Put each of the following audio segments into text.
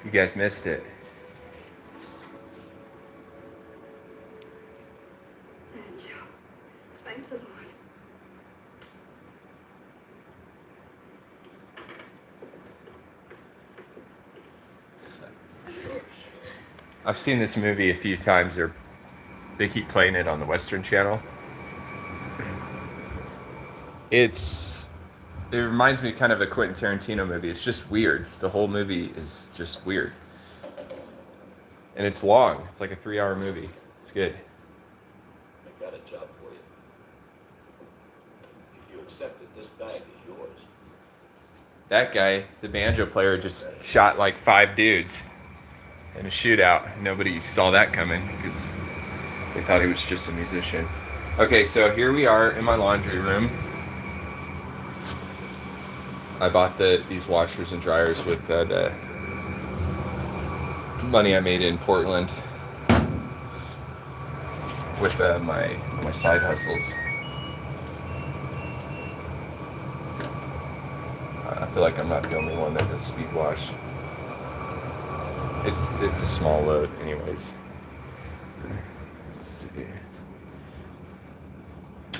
You guys missed it. Thank the Lord. I've seen this movie a few times. They keep playing it on the Western Channel. It reminds me kind of a Quentin Tarantino movie. It's just weird. The whole movie is just weird. And it's long. It's like a 3-hour movie. It's good. I've got a job for you. If you accept it, this bag is yours. That guy, the banjo player, just shot like 5 dudes in a shootout. Nobody saw that coming because they thought he was just a musician. Okay, so here we are in my laundry room. I bought these washers and dryers with the money I made in Portland with my side hustles. I feel like I'm not the only one that does speed wash. It's a small load, anyways. Let's see.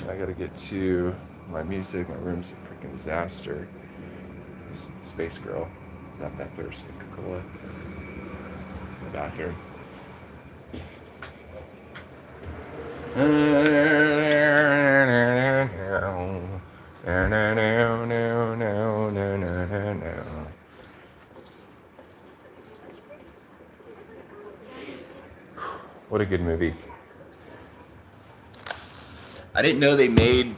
I gotta get to my music. My room's a freaking disaster. Space Girl is not that thirsty. Coca-Cola. The bathroom. What a good movie. I didn't know they made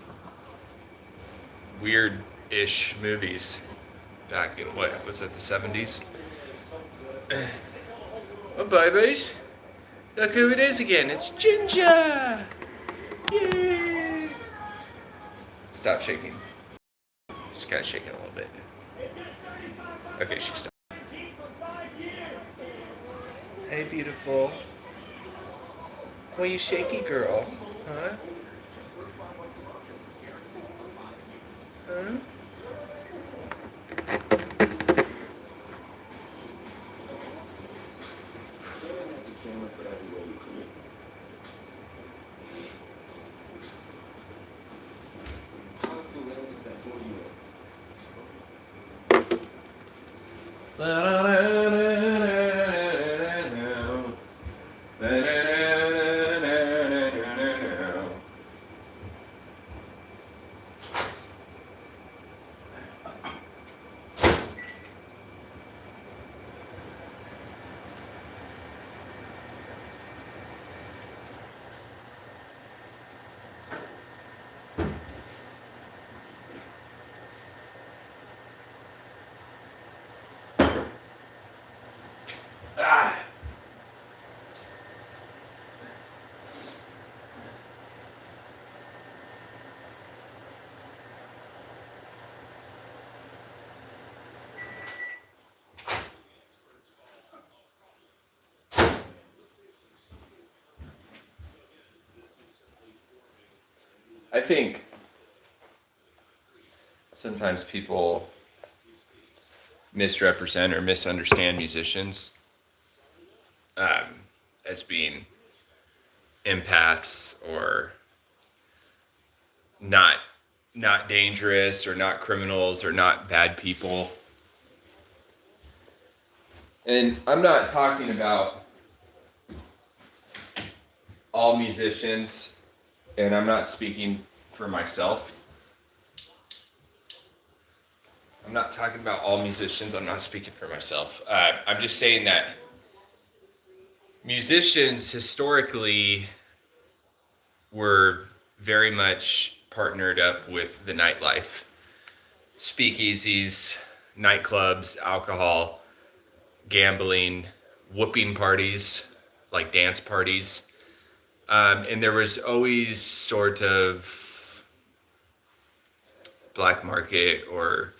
weird-ish movies back in, what was it, the 70s? Oh, babies. Look who it is again. It's Ginger. Yay. Stop shaking. Just kind of shaking a little bit. Okay, she stopped. Hey, beautiful. Well, you shaky girl, huh? Huh? I think sometimes people misrepresent or misunderstand musicians as being empaths or not dangerous or not criminals or not bad people. And I'm not talking about all musicians, and I'm not speaking for myself. I'm not talking about all musicians. I'm not speaking for myself. I'm just saying that musicians historically were very much partnered up with the nightlife, speakeasies, nightclubs, alcohol, gambling, whooping parties, like dance parties. And there was always sort of black market or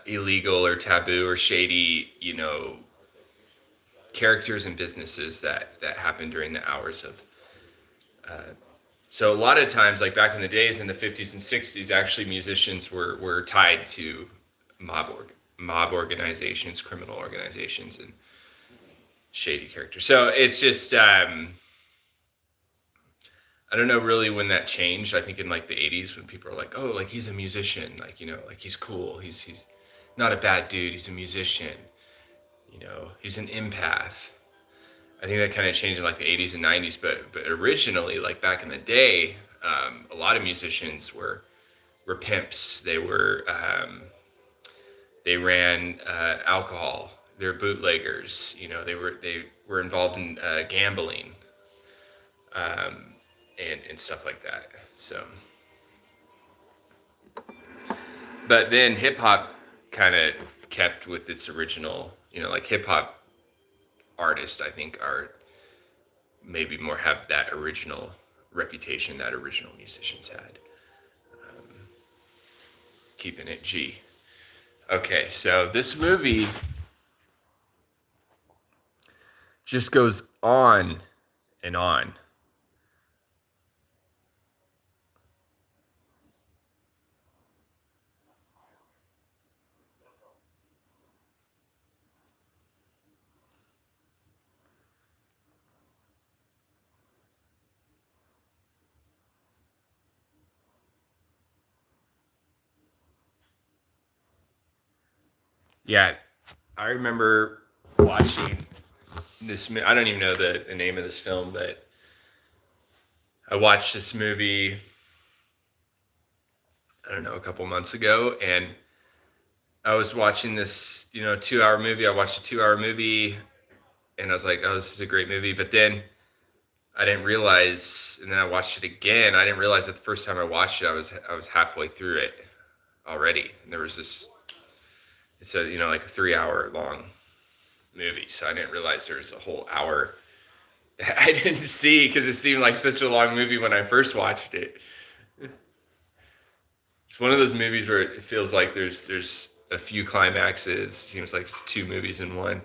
illegal or taboo or shady, characters and businesses that happen during the hours of. So a lot of times, like back in the days in the 50s and 60s, actually musicians were tied to mob organizations, criminal organizations, and shady characters. So it's just I don't know really when that changed. I think in like the 80s when people are like, oh, like he's a musician, like like he's cool, he's not a bad dude, he's a musician, he's an empath. I think that kind of changed in like the 80s and 90s, but originally, like back in the day, a lot of musicians were pimps. They ran alcohol. They're bootleggers. They were involved in gambling, and stuff like that. So, but then hip hop kind of kept with its original. Like hip hop artists, I think are maybe more have that original reputation that original musicians had. Keeping it G. Okay, so this movie just goes on and on. Yeah, I remember watching this. I don't even know the name of this film, but I watched this movie, I don't know, a couple months ago, and I was watching this, 2 hour movie. I watched a 2 hour movie, and I was like, oh, this is a great movie. But then I didn't realize, and then I watched it again. I didn't realize that the first time I watched it, I was halfway through it already, and there was this. It's a like a 3 hour long movie, so I didn't realize there was a whole hour I didn't see because it seemed like such a long movie when I first watched it. It's one of those movies where it feels like there's a few climaxes. Seems like it's two movies in one.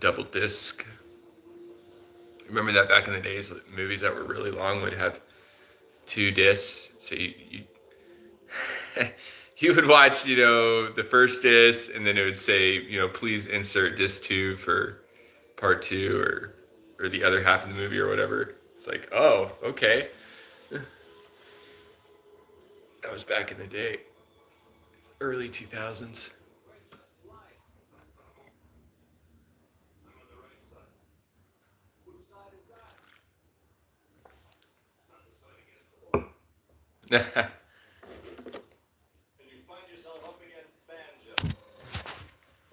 Double disc. Remember that back in the days, movies that were really long would have two discs. So you you would watch, the first disc, and then it would say, please insert disc 2 for part 2 or the other half of the movie or whatever. It's like, oh, okay. That was back in the day, early 2000s.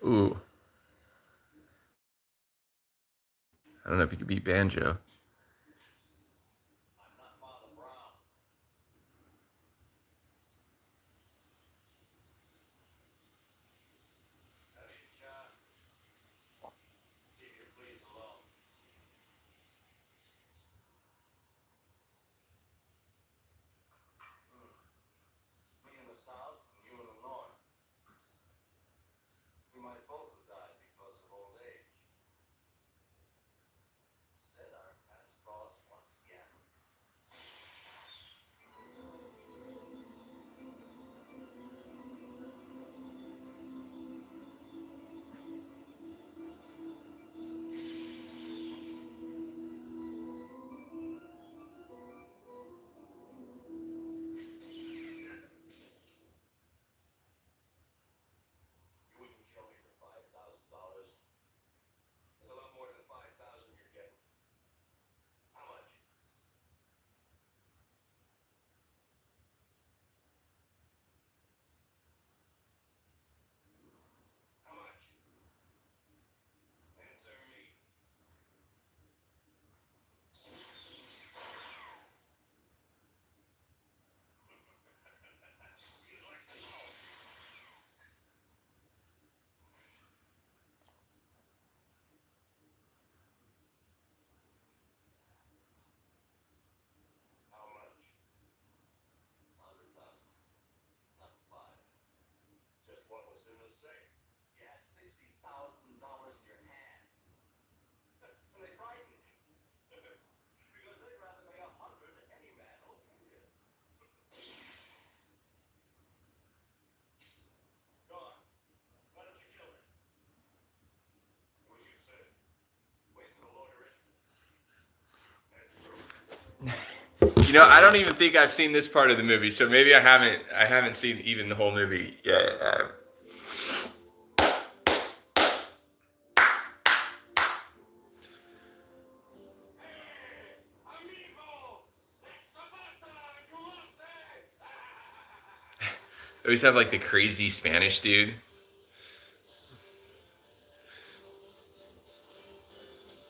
Ooh, I don't know if you could beat banjo. You know, I don't even think I've seen this part of the movie, so maybe I haven't seen even the whole movie yet. They always have like the crazy Spanish dude.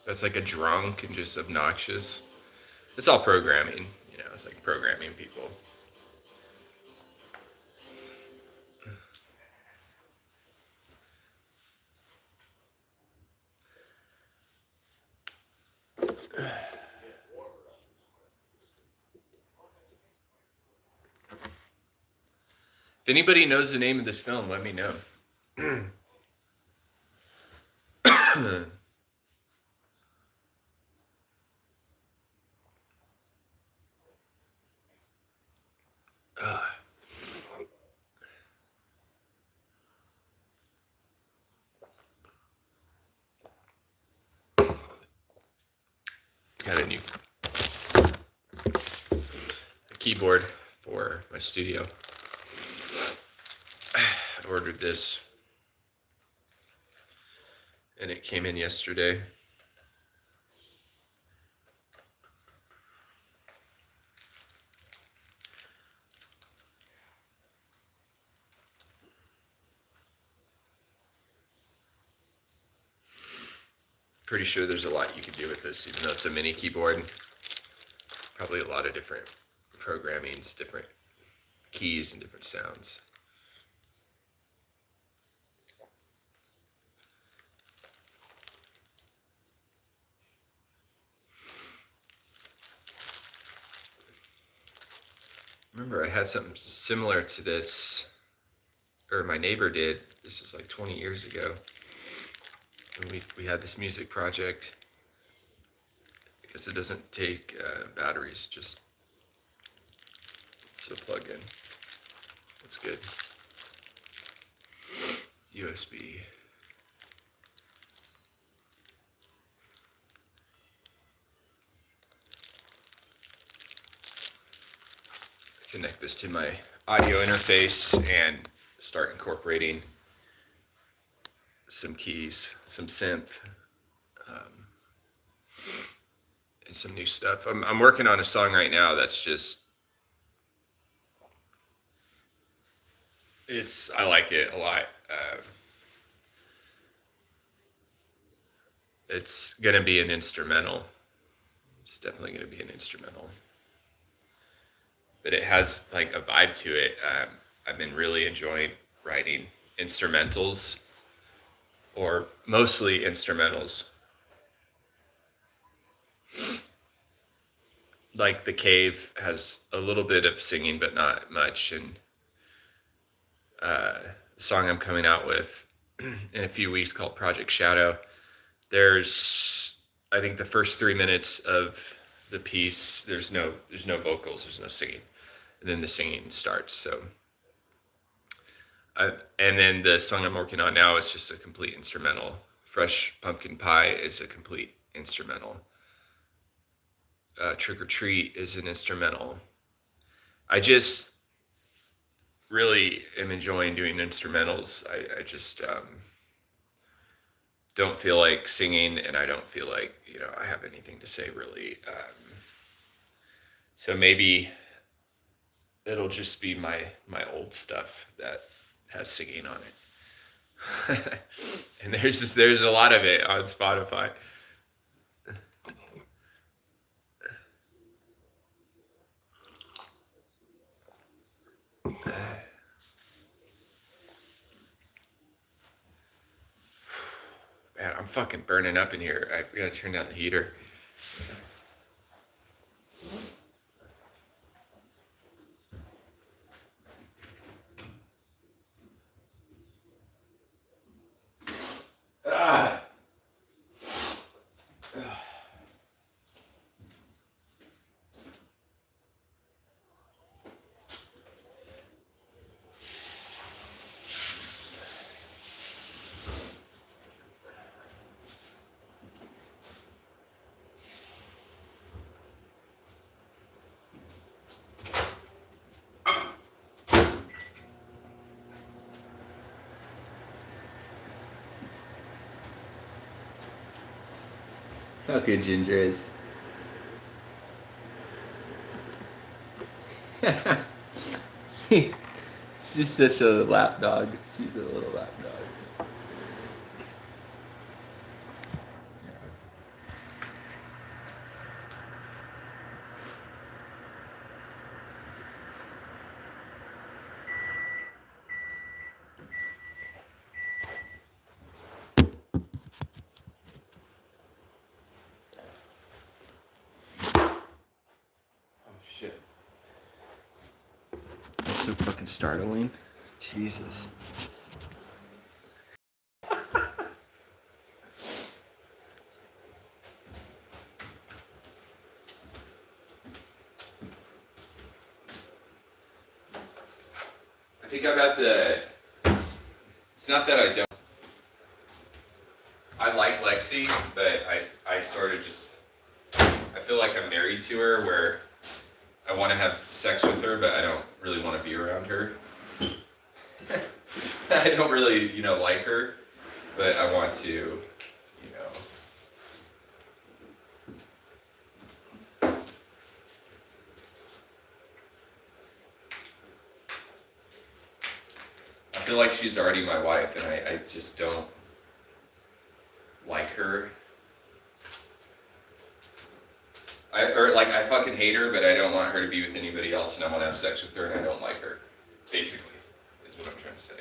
That's like a drunk and just obnoxious. It's all programming, you know, it's like programming people. If anybody knows the name of this film, let me know. Got a new keyboard for my studio. I ordered this and it came in yesterday. Pretty sure there's a lot you can do with this, even though it's a mini keyboard. Probably a lot of different programmings, different keys, and different sounds. Remember, I had something similar to this, or my neighbor did. This was like 20 years ago. And we had this music project. Because it doesn't take batteries, just it's a plug-in. That's good. USB. Connect this to my audio interface and start incorporating some keys, some synth, and some new stuff. I'm working on a song right now that's just, I like it a lot. It's gonna be an instrumental. It's definitely gonna be an instrumental. But it has like a vibe to it. I've been really enjoying writing instrumentals, or mostly instrumentals. Like The Cave has a little bit of singing, but not much. And the song I'm coming out with in a few weeks called Project Shadow, there's, I think the first 3 minutes of the piece, there's no vocals, there's no singing. And then the singing starts. So, and then the song I'm working on now is just a complete instrumental. Fresh Pumpkin Pie is a complete instrumental. Trick or Treat is an instrumental. I just really am enjoying doing instrumentals. I just don't feel like singing, and I don't feel like, you know, I have anything to say really. So maybe it'll just be my old stuff that has singing on it. And there's a lot of it on Spotify. Man, I'm fucking burning up in here. I gotta turn down the heater. Ah. How good Ginger is. She's just such a lap dog. She's a little lap dog. Shit. That's so fucking startling. Jesus. I think I'm at the. It's not that I don't. I like Lexi, but I sort of just. I feel like I'm married to her where I want to have sex with her, but I don't really want to be around her. I don't really, like her, but I want to, I feel like she's already my wife, and I just don't like her. I fucking hate her, but I don't want her to be with anybody else, and I want to have sex with her, and I don't like her. Basically, is what I'm trying to say.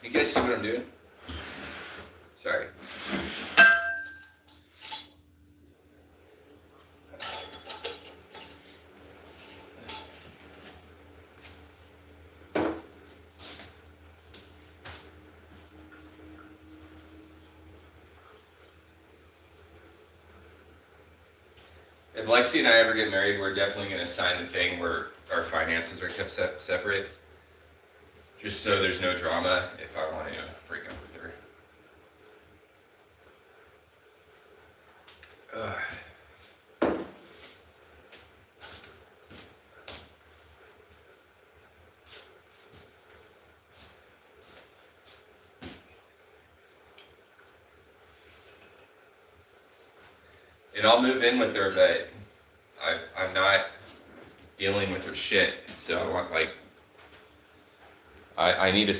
You guys see what I'm doing? Sorry. If Lexi and I ever get married, we're definitely going to sign the thing where our finances are kept separate. Just so there's no drama if I want to break up with her. And I'll move in with her, but I'm not dealing with her shit. So I want I need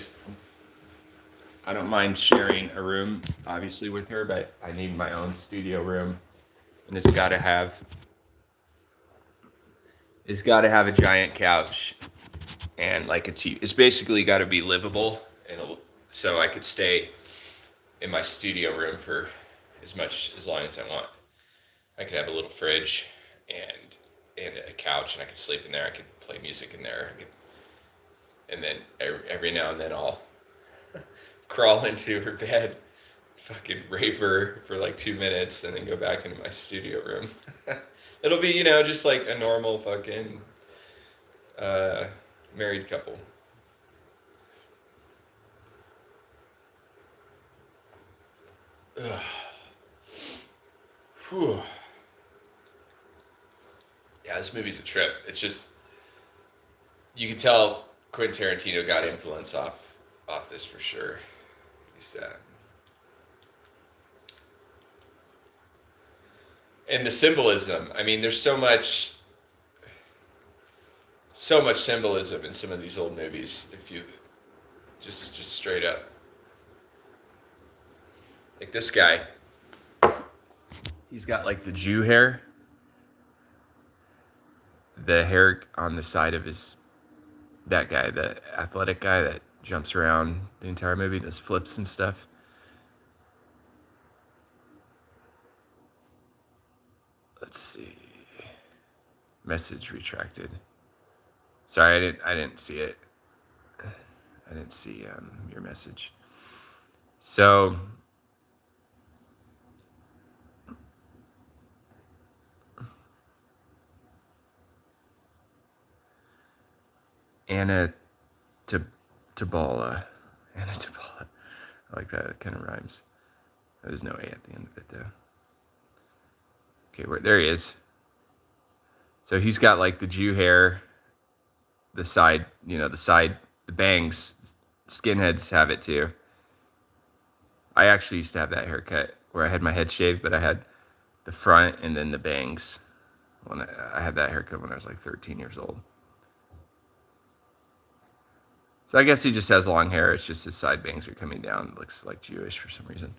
I don't mind sharing a room, obviously, with her, but I need my own studio room, and it's got to have a giant couch and like a TV. It's basically got to be livable, and so I could stay in my studio room for as long as I want. I could have a little fridge and a couch, and I could sleep in there. I could play music in there, and then every now and then I'll crawl into her bed, fucking rape her for like 2 minutes, and then go back into my studio room. It'll be, just like a normal fucking married couple. Ugh. Whew. Yeah, this movie's a trip. It's just, you can tell Quentin Tarantino got influence off this for sure. He's and the symbolism. I mean, there's so much symbolism in some of these old movies. If you just straight up, like this guy, he's got like the Jew hair. The hair on the side of that guy, the athletic guy that jumps around the entire movie, does flips and stuff. Let's see. Message retracted. Sorry, I didn't see it. I didn't see your message. So Anna Tabala. Anna Tabala. I like that. It kind of rhymes. There's no A at the end of it, though. Okay, there he is. So he's got like the Jew hair, the side, the bangs. Skinheads have it too. I actually used to have that haircut where I had my head shaved, but I had the front and then the bangs. When I had that haircut when I was like 13 years old. So I guess he just has long hair. It's just his side bangs are coming down. It looks like Jewish for some reason.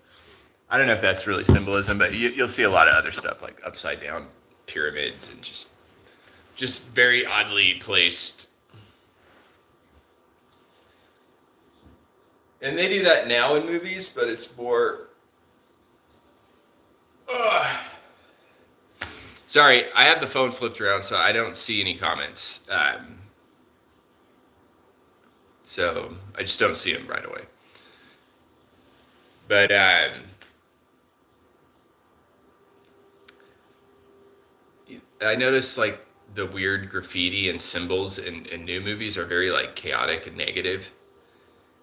I don't know if that's really symbolism, but you'll see a lot of other stuff like upside down pyramids and just very oddly placed. And they do that now in movies, but it's more. Sorry, I have the phone flipped around, so I don't see any comments. So I just don't see them right away. But I noticed like the weird graffiti and symbols in new movies are very like chaotic and negative.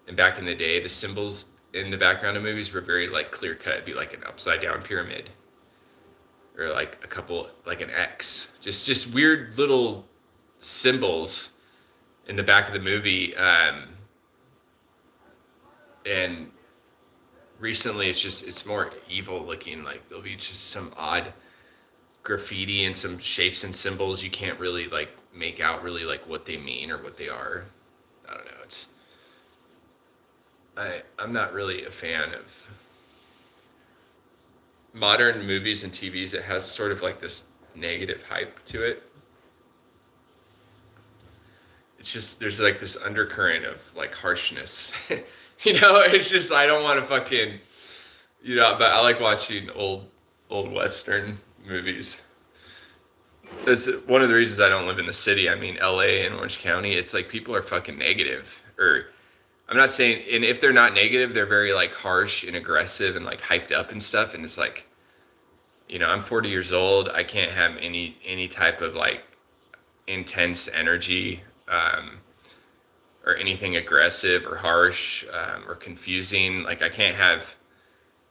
And back in the day, the symbols in the background of movies were very like clear cut. It'd be like an upside down pyramid, or like a couple, like an X. Just weird little symbols in the back of the movie. And recently, it's more evil looking. Like there'll be just some odd graffiti and some shapes and symbols you can't really like make out really like what they mean or what they are. I don't know. I'm not really a fan of modern movies and TVs that has sort of like this negative hype to it. It's just there's like this undercurrent of like harshness. It's just I don't want to fucking but I like watching old Western movies. That's one of the reasons I don't live in the city. I mean, LA and Orange County, it's like people are fucking negative. Or I'm not saying, and if they're not negative, they're very like harsh and aggressive and like hyped up and stuff. And it's like, I'm 40 years old. I can't have any type of like intense energy or anything aggressive or harsh or confusing. Like I can't have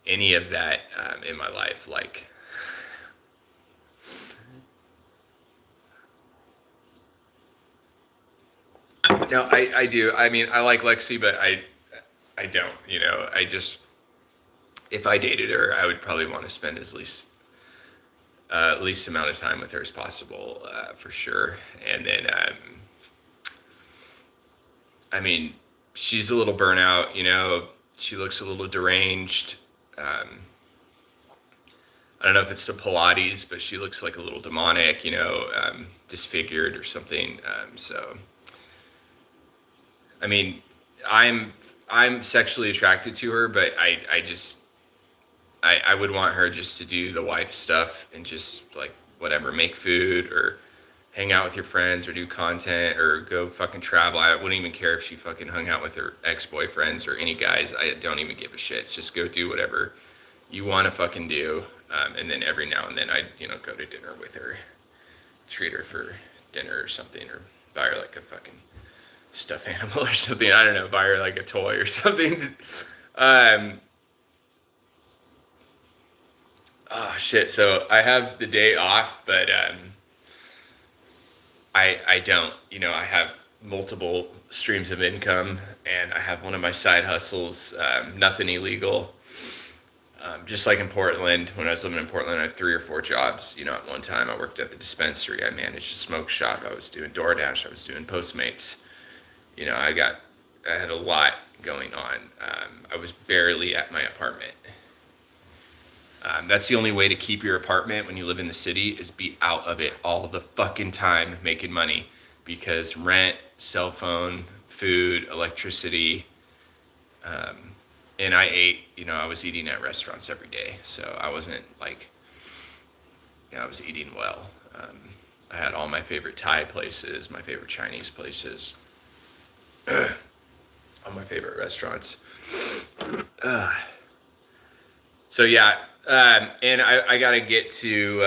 any of that in my life. Like, no, I do. I mean, I like Lexi, but I don't. I just, if I dated her, I would probably want to spend least amount of time with her as possible, for sure. And then, I mean, she's a little burnout. She looks a little deranged. I don't know if it's the Pilates, but she looks like a little demonic. Disfigured or something. So. I mean, I'm sexually attracted to her, but I would want her just to do the wife stuff and just like whatever, make food or hang out with your friends or do content or go fucking travel. I wouldn't even care if she fucking hung out with her ex-boyfriends or any guys. I don't even give a shit. Just go do whatever you want to fucking do. And then every now and then I'd, go to dinner with her, treat her for dinner or something, or buy her like a fucking stuffed animal or something. I don't know, buy her like a toy or something. Oh shit. So I have the day off, but I don't, I have multiple streams of income, and I have one of my side hustles, nothing illegal. Just like in Portland, when I was living in Portland, I had 3 or 4 jobs. At one time I worked at the dispensary, I managed a smoke shop, I was doing DoorDash, I was doing Postmates. I had a lot going on. I was barely at my apartment. That's the only way to keep your apartment when you live in the city, is be out of it all the fucking time making money, because rent, cell phone, food, electricity, and I ate, I was eating at restaurants every day. So I wasn't like, I was eating well. I had all my favorite Thai places, my favorite Chinese places. All my favorite restaurants. So yeah, and I gotta get to.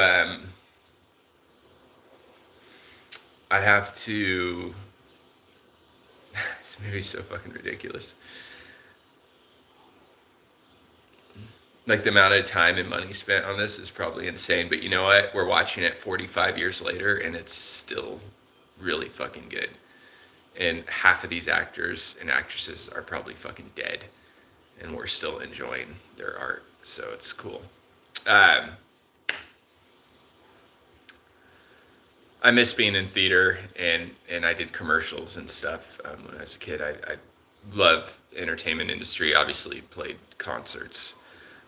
I have to. This movie's so fucking ridiculous. Like the amount of time and money spent on this is probably insane, but you know what? We're watching it 45 years later and it's still really fucking good. And half of these actors and actresses are probably fucking dead and we're still enjoying their art. So it's cool. I miss being in theater and I did commercials and stuff when I was a kid. I love entertainment industry, obviously played concerts.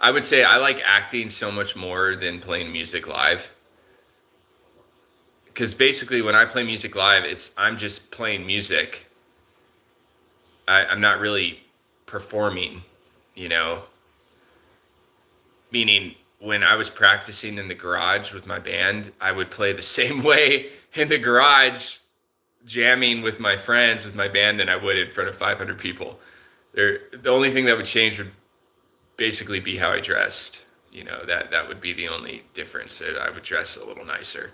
I would say I like acting so much more than playing music live. Because basically when I play music live, I'm just playing music. I'm not really performing, you know, meaning when I was practicing in the garage with my band, I would play the same way in the garage jamming with my friends with my band than I would in front of 500 people. The only thing that would change would basically be how I dressed. You know, that would be the only difference. That I would dress a little nicer.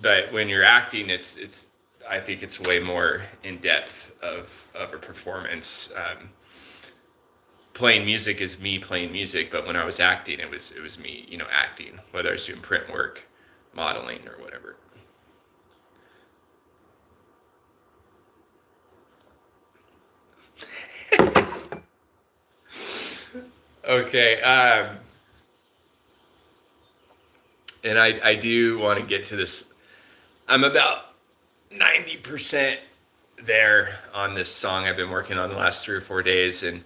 But when you're acting, it's I think it's way more in depth of a performance. Playing music is me playing music, but when I was acting, it was me, you know, acting, whether I was doing print work, modeling, or whatever. Okay, and I do want to get to this. I'm about 90% there on this song I've been working on the last 3 or 4 days, and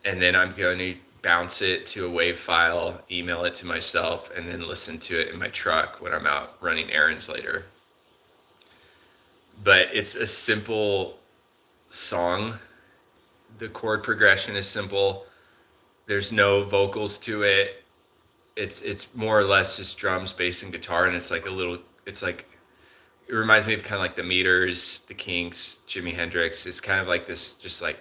then I'm going to bounce it to a WAV file, email it to myself, and then listen to it in my truck when I'm out running errands later. But it's a simple song. The chord progression is simple. There's no vocals to it. It's more or less just drums, bass, and guitar, and it reminds me of kind of like the Meters, the Kinks, Jimi Hendrix. It's kind of like this, just like,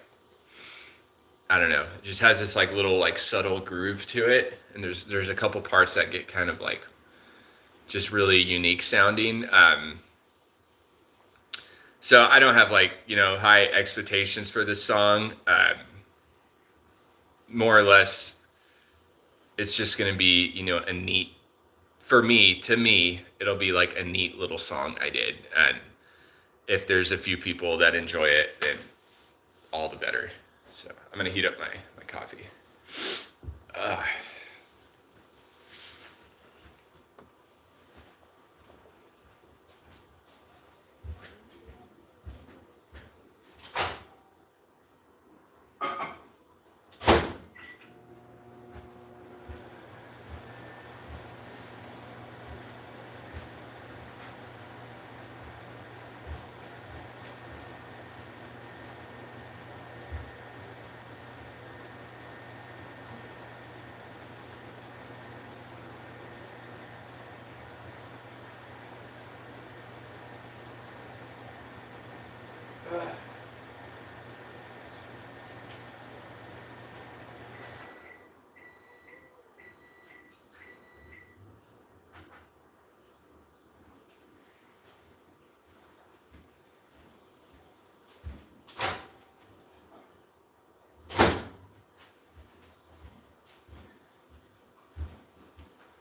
I don't know, it just has this like little like subtle groove to it, and there's a couple parts that get kind of like just really unique sounding. So I don't have like, you know, high expectations for this song. More or less, it's just gonna be, you know, a neat, to me, it'll be like a neat little song I did, and if there's a few people that enjoy it, then all the better. So I'm gonna heat up my coffee.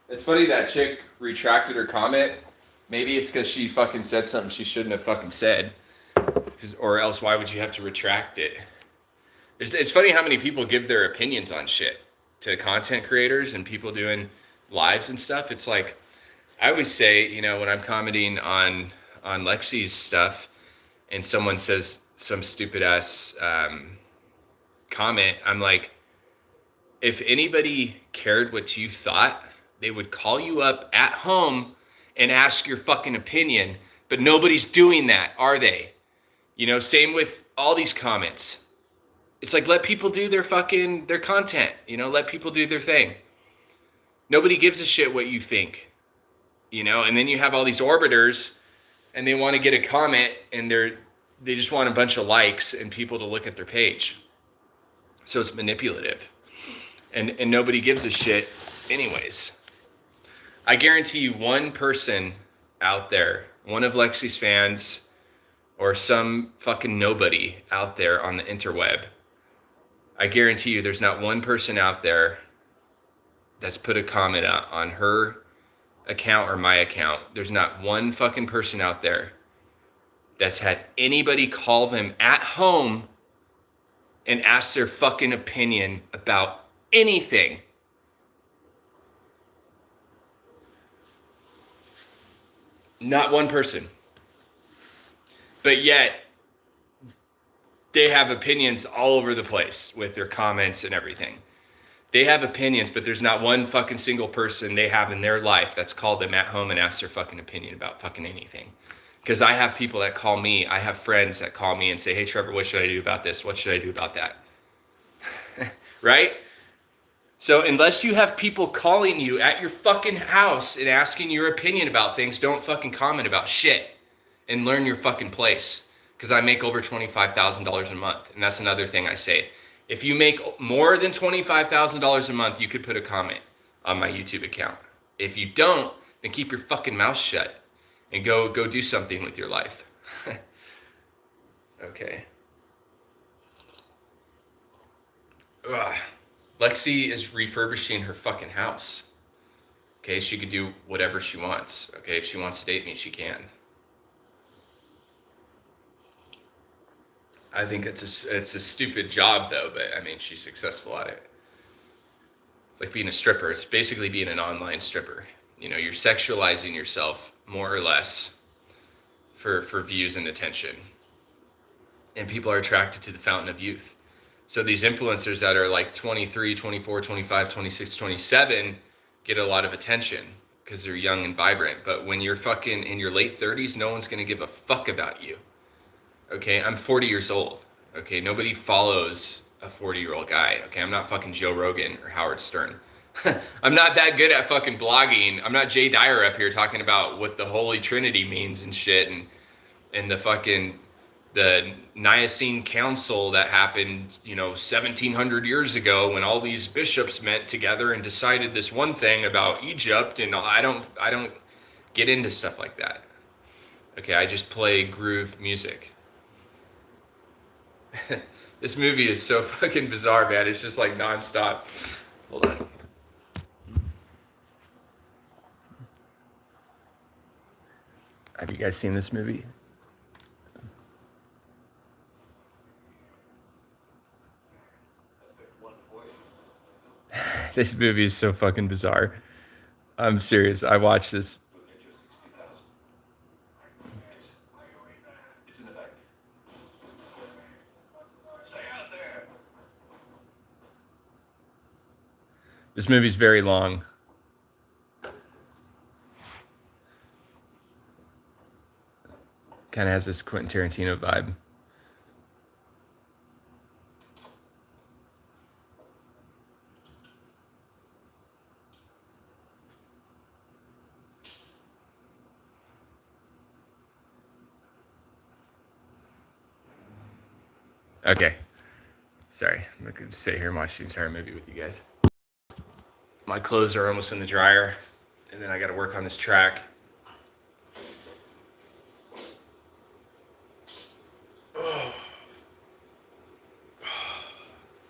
It's funny that chick retracted her comment. Maybe it's because she fucking said something she shouldn't have fucking said. Or else why would you have to retract it? It's funny how many people give their opinions on shit to content creators and people doing lives and stuff. It's like, I always say, you know, when I'm commenting on Lexi's stuff and someone says some stupid ass comment, I'm like, if anybody cared what you thought, they would call you up at home and ask your fucking opinion, but nobody's doing that, are they? You know, same with all these comments. It's like, let people do their content, you know, let people do their thing. Nobody gives a shit what you think, you know, and then you have all these orbiters and they want to get a comment and they just want a bunch of likes and people to look at their page. So it's manipulative and nobody gives a shit anyways. I guarantee you one person out there, one of Lexi's fans or some fucking nobody out there on the interweb I guarantee you there's not one person out there that's put a comment out on her account or my account. There's not one fucking person out there that's had anybody call them at home and ask their fucking opinion about anything. Not one person. But yet, they have opinions all over the place with their comments and everything. They have opinions, but there's not one fucking single person they have in their life that's called them at home and asked their fucking opinion about fucking anything. Because I have people that call me, I have friends that call me and say, hey, Trevor, what should I do about this? What should I do about that? Right? So unless you have people calling you at your fucking house and asking your opinion about things, don't fucking comment about shit and learn your fucking place. Because I make over $25,000 a month. And that's another thing I say. If you make more than $25,000 a month, you could put a comment on my YouTube account. If you don't, then keep your fucking mouth shut and go do something with your life. Okay. Ugh. Lexi is refurbishing her fucking house. Okay, she could do whatever she wants. Okay, if she wants to date me, she can. I think it's a stupid job though, but I mean, she's successful at it. It's like being a stripper. It's basically being an online stripper. You know, you're sexualizing yourself more or less for views and attention. And people are attracted to the fountain of youth. So these influencers that are like 23, 24, 25, 26, 27 get a lot of attention because they're young and vibrant. But when you're fucking in your late 30s, no one's going to give a fuck about you. Okay, I'm 40 years old. Okay, nobody follows a 40-year-old guy. Okay, I'm not fucking Joe Rogan or Howard Stern. I'm not that good at fucking blogging. I'm not Jay Dyer up here talking about what the Holy Trinity means and shit and the Nicene Council that happened, 1700 years ago when all these bishops met together and decided this one thing about Egypt. And I don't get into stuff like that. Okay, I just play groove music. This movie is so fucking bizarre, man. It's just like nonstop. Hold on. Have you guys seen this movie? This movie is so fucking bizarre. I'm serious. I watched this. This movie's very long. Kind of has this Quentin Tarantino vibe. Okay. Sorry. I'm not going to sit here and watch the entire movie with you guys. My clothes are almost in the dryer, and then I got to work on this track. Oh.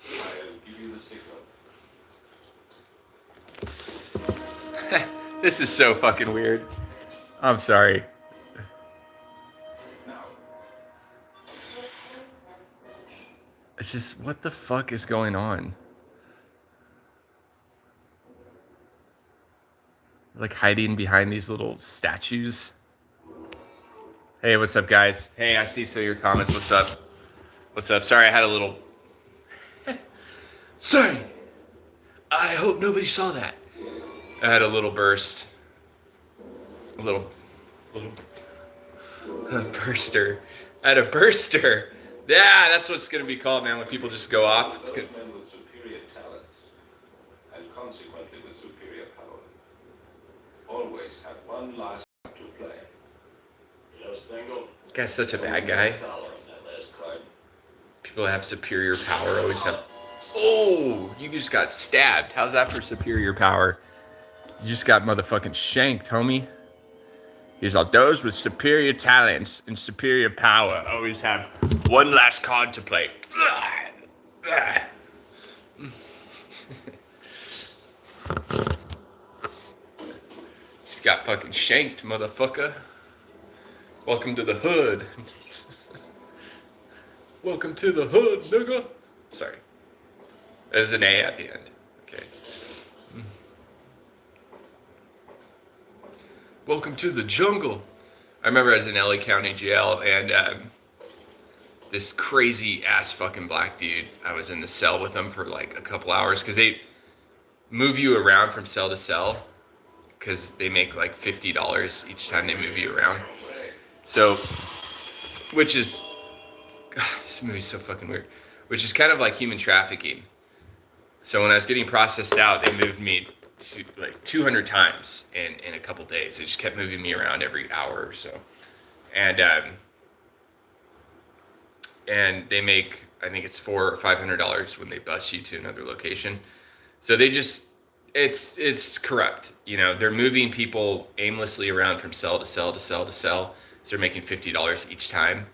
I'll give you the signal. This is so fucking weird. I'm sorry. Now. It's just, what the fuck is going on? Like hiding behind these little statues. Hey, what's up, guys? Hey, I see some of your comments. What's up? What's up? Sorry, I had a little... Sorry. I hope nobody saw that. I had a little burst. A little burster. I had a burster. Yeah, that's what it's going to be called, man, when people just go off. It's good. Men with superior talents and consequently with superior power always have one last card to play. Yes, Dingle. Guy's such a bad guy. $1 on that last card. People that have superior power always have... Oh, you just got stabbed. How's that for superior power? You just got motherfucking shanked, homie. He's like, those with superior talents and superior power always have one last card to play. Just got fucking shanked, motherfucker. Welcome to the hood. Welcome to the hood, nigga. Sorry. There's an A at the end. Okay. Welcome to the jungle. I remember I was in LA County jail, and this crazy ass fucking black dude, I was in the cell with him for like a couple hours because they move you around from cell to cell because they make like $50 each time they move you around. So, which is, God, this movie's so fucking weird, which is kind of like human trafficking. So when I was getting processed out, they moved me to like 200 times in a couple days. They just kept moving me around every hour or so. And they make, I think it's $400 or $500 when they bus you to another location. So they just, it's corrupt. You know, they're moving people aimlessly around from cell to cell to cell to cell. So they're making $50 each time.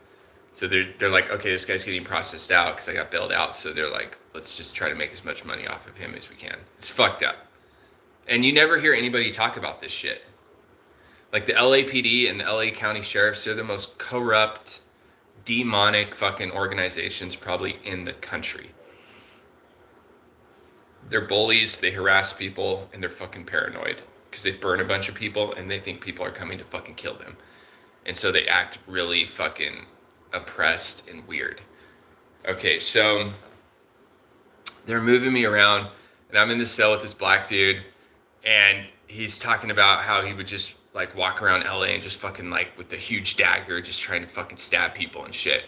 So they're like, okay, this guy's getting processed out because I got bailed out. So they're like, let's just try to make as much money off of him as we can. It's fucked up. And you never hear anybody talk about this shit. Like the LAPD and the LA County Sheriffs, they're the most corrupt, demonic fucking organizations probably in the country. They're bullies, they harass people, and they're fucking paranoid because they burn a bunch of people and they think people are coming to fucking kill them. And so they act really fucking oppressed and weird. Okay, so they're moving me around and I'm in the cell with this black dude and he's talking about how he would just like walk around LA and just fucking like with a huge dagger just trying to fucking stab people and shit.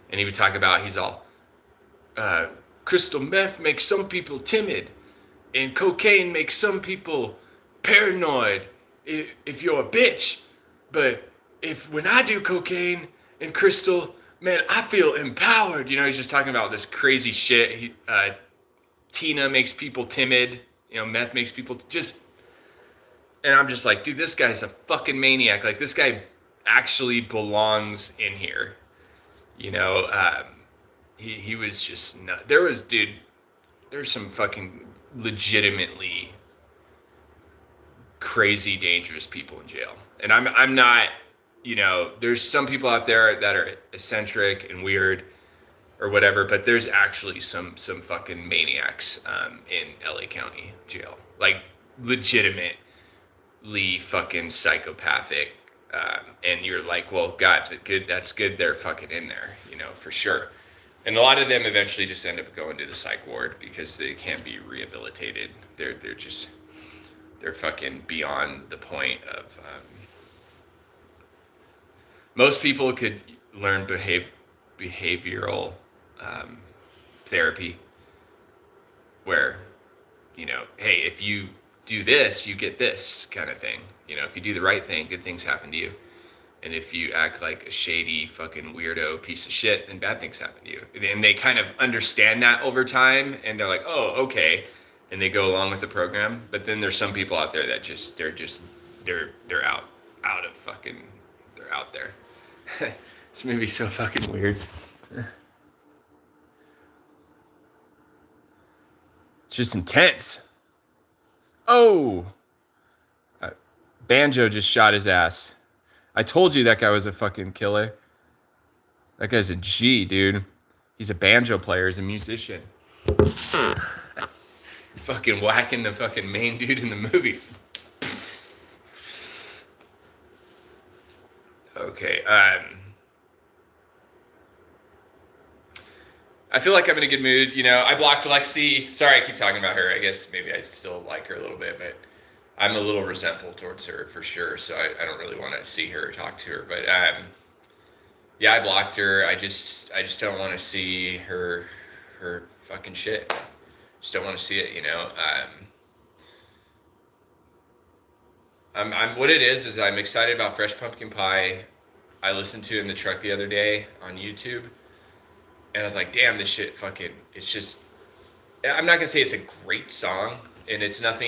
And he would talk about, he's all, crystal meth makes some people timid and cocaine makes some people paranoid if you're a bitch. But when I do cocaine and crystal, man, I feel empowered. You know, he's just talking about this crazy shit. Tina makes people timid. You know, meth makes people just... And I'm just like, dude, this guy's a fucking maniac. Like, this guy actually belongs in here. You know, he was just... There's some fucking legitimately crazy, dangerous people in jail. And I'm not... You know, there's some people out there that are eccentric and weird or whatever, but there's actually some fucking maniacs in LA County jail. Like, legitimately fucking psychopathic. And you're like, well, God, that's good they're fucking in there, you know, for sure. And a lot of them eventually just end up going to the psych ward because they can't be rehabilitated. They're fucking beyond the point of... most people could learn behavioral therapy where, you know, hey, if you do this, you get this kind of thing. You know, if you do the right thing, good things happen to you. And if you act like a shady fucking weirdo piece of shit, then bad things happen to you. And they kind of understand that over time and they're like, oh, okay. And they go along with the program. But then there's some people out there that they're out of fucking, they're out there. This movie's so fucking weird. It's just intense. Oh! Banjo just shot his ass. I told you that guy was a fucking killer. That guy's a G, dude. He's a banjo player. He's a musician. Fucking whacking the fucking main dude in the movie. Okay, I feel like I'm in a good mood. You know, I blocked Lexi. Sorry, I keep talking about her. I guess maybe I still like her a little bit, but I'm a little resentful towards her for sure. So I don't really want to see her or talk to her. But yeah, I blocked her. I just don't want to see her fucking shit. Just don't want to see it. You know. I'm what it is I'm excited about Fresh Pumpkin Pie. I listened to it in the truck the other day on YouTube, and I was like, damn, this shit fucking, it's just, I'm not gonna say it's a great song, and it's not,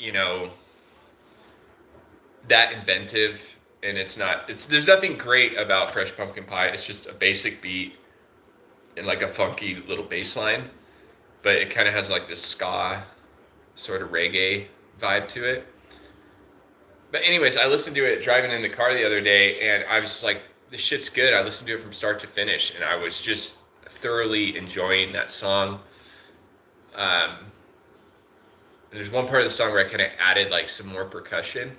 you know, that inventive, and there's nothing great about Fresh Pumpkin Pie. It's just a basic beat, and like a funky little bass line, but it kind of has like this ska sort of reggae vibe to it. But anyways, I listened to it driving in the car the other day, and I was just like, this shit's good. I listened to it from start to finish, and I was just thoroughly enjoying that song. And there's one part of the song where I kind of added like some more percussion.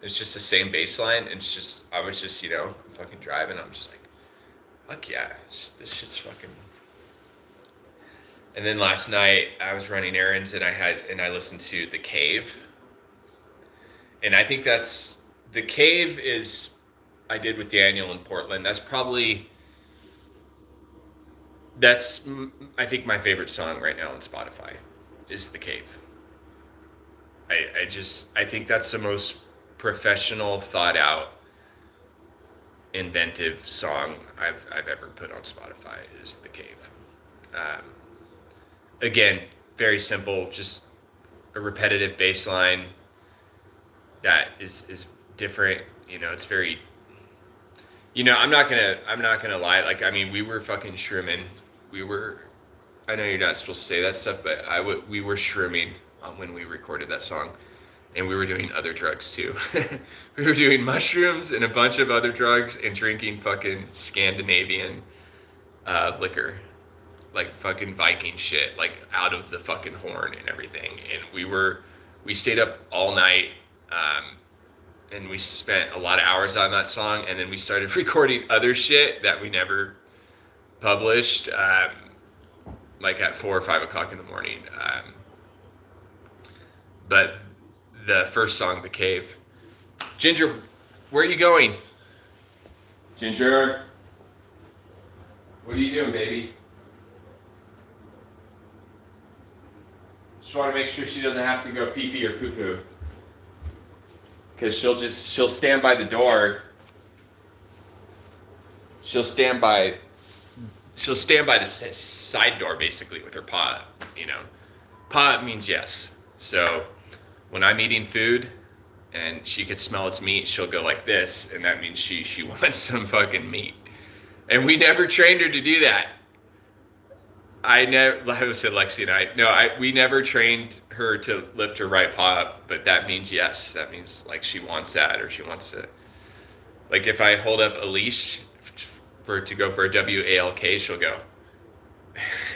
It's just the same bass line, and it's just, I was just, fucking driving. I'm just like, fuck yeah, this shit's fucking. And then last night I was running errands, and I listened to The Cave. And I think The Cave is, I did with Daniel in Portland. That's I think my favorite song right now on Spotify is The Cave. I think that's the most professional, thought out, inventive song I've ever put on Spotify is The Cave. Again, very simple, just a repetitive bass line that is different. It's very, I'm not gonna lie. Like, I mean, we were fucking shrooming. I know you're not supposed to say that stuff, but we were shrooming when we recorded that song, and we were doing other drugs too. We were doing mushrooms and a bunch of other drugs and drinking fucking Scandinavian liquor, like fucking Viking shit, like out of the fucking horn and everything. And we stayed up all night, and we spent a lot of hours on that song, and then we started recording other shit that we never published, like at 4 or 5 o'clock in the morning. But the first song, The Cave. Ginger, where are you going? Ginger, what are you doing, baby? Just want to make sure she doesn't have to go pee-pee or poo-poo. Because she'll stand by the door. She'll stand by the side door, basically, with her paw, Paw means yes. So when I'm eating food and she could smell its meat, she'll go like this, and that means she wants some fucking meat. And we never trained her to do that. Like I said, Lexi and we never trained her to lift her right paw up, but that means yes. That means like she wants that, or she wants to, like if I hold up a leash to go for a WALK, she'll go.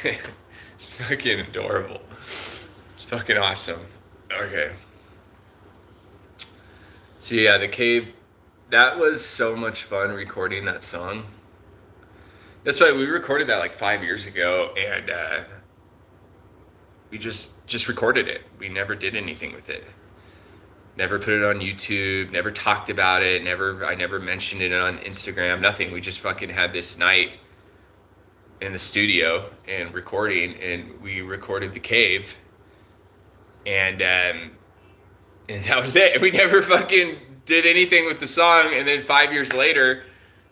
It's fucking adorable. It's fucking awesome. Okay. So yeah, The Cave, that was so much fun recording that song. That's why we recorded that like 5 years ago, and we just recorded it. We never did anything with it. Never put it on YouTube, never talked about it, I never mentioned it on Instagram, nothing. We just fucking had this night in the studio and recording, and we recorded The Cave, and that was it. We never fucking did anything with the song. And then 5 years later,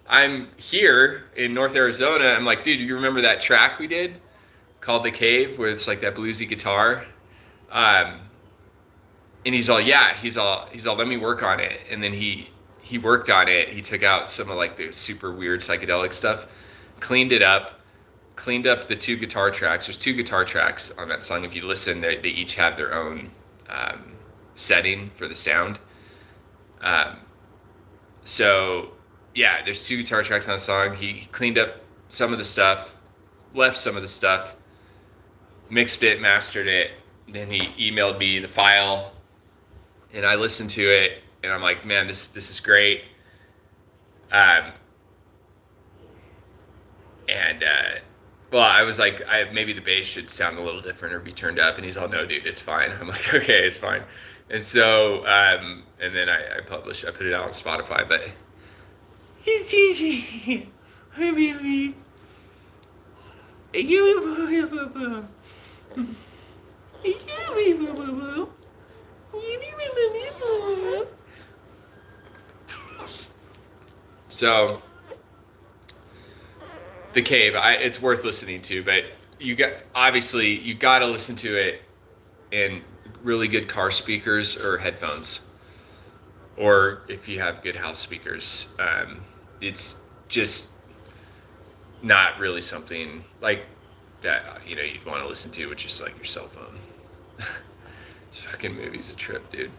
I'm here in North Arizona. I'm like, dude, you remember that track we did called The Cave, where it's like that bluesy guitar? And he's all, yeah, he's all, let me work on it. And then he worked on it. He took out some of like the super weird psychedelic stuff, cleaned up the 2 guitar tracks. There's 2 guitar tracks on that song. If you listen, they each have their own setting for the sound. So yeah, there's 2 guitar tracks on the song. He cleaned up some of the stuff, left some of the stuff, mixed it, mastered it. Then he emailed me the file, and I listened to it, and I'm like, man, this is great. Well, I was like, maybe the bass should sound a little different or be turned up, and he's all, no, dude, it's fine. I'm like, okay, it's fine. And so, and then I put it out on Spotify, but it's Gigi. Hi, baby. So, The Cave, it's worth listening to, but you got to listen to it in really good car speakers or headphones, or if you have good house speakers. It's just not really something like that, you know, you'd want to listen to with just like your cell phone. This fucking movie's a trip, dude.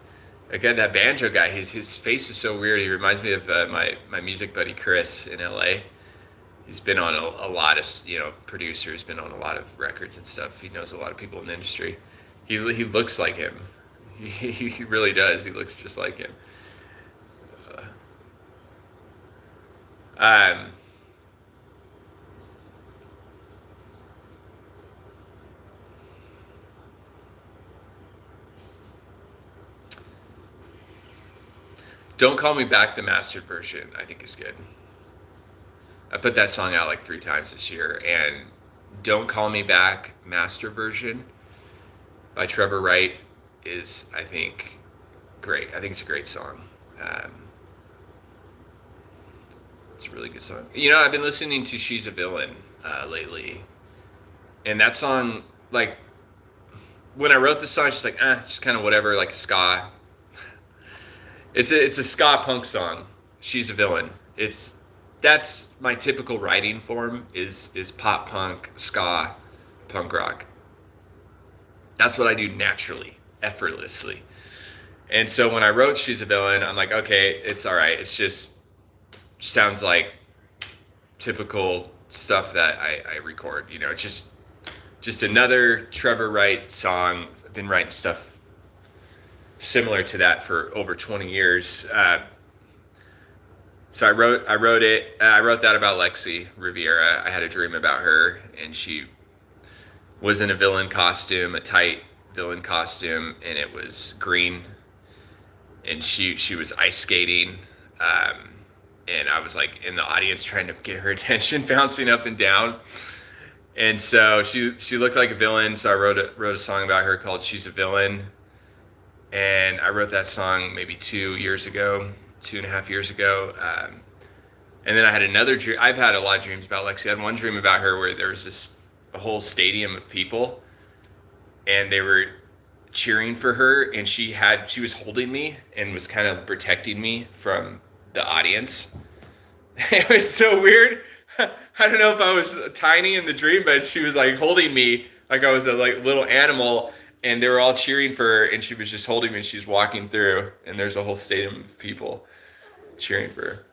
Again, that banjo guy, his face is so weird. He reminds me of my music buddy Chris in LA. He's been on a lot of, you know, producers, been on a lot of records and stuff. He knows a lot of people in the industry. He looks like him. He really does. He looks just like him. Um, Don't Call Me Back, the mastered version, I think is good. I put that song out like 3 times this year, and Don't Call Me Back, master version by Trevor Wright is, I think, great. I think it's a great song. It's a really good song. You know, I've been listening to She's a Villain lately, and that song, like, when I wrote the song, she's like, just kind of whatever, like ska. It's a ska punk song. She's a Villain. That's my typical writing form is pop punk, ska, punk rock. That's what I do naturally, effortlessly. And so when I wrote She's a Villain, I'm like, okay, it's all right. It's just sounds like typical stuff that I record. You know, it's just another Trevor Wright song. I've been writing stuff similar to that for over 20 years. So I wrote it. I wrote that about Lexi Riviera. I had a dream about her, and she was in a villain costume, a tight villain costume, and it was green. And she was ice skating, and I was like in the audience trying to get her attention, bouncing up and down. And so she looked like a villain. So I wrote a song about her called "She's a Villain," and I wrote that song maybe 2.5 years ago. And then I had another dream. I've had a lot of dreams about Lexi. I had one dream about her where there was a whole stadium of people, and they were cheering for her, and she was holding me and was kind of protecting me from the audience. It was so weird. I don't know if I was tiny in the dream, but she was like holding me like I was a like little animal, and they were all cheering for her, and she was just holding me, and she's walking through, and there's a whole stadium of people cheering for her.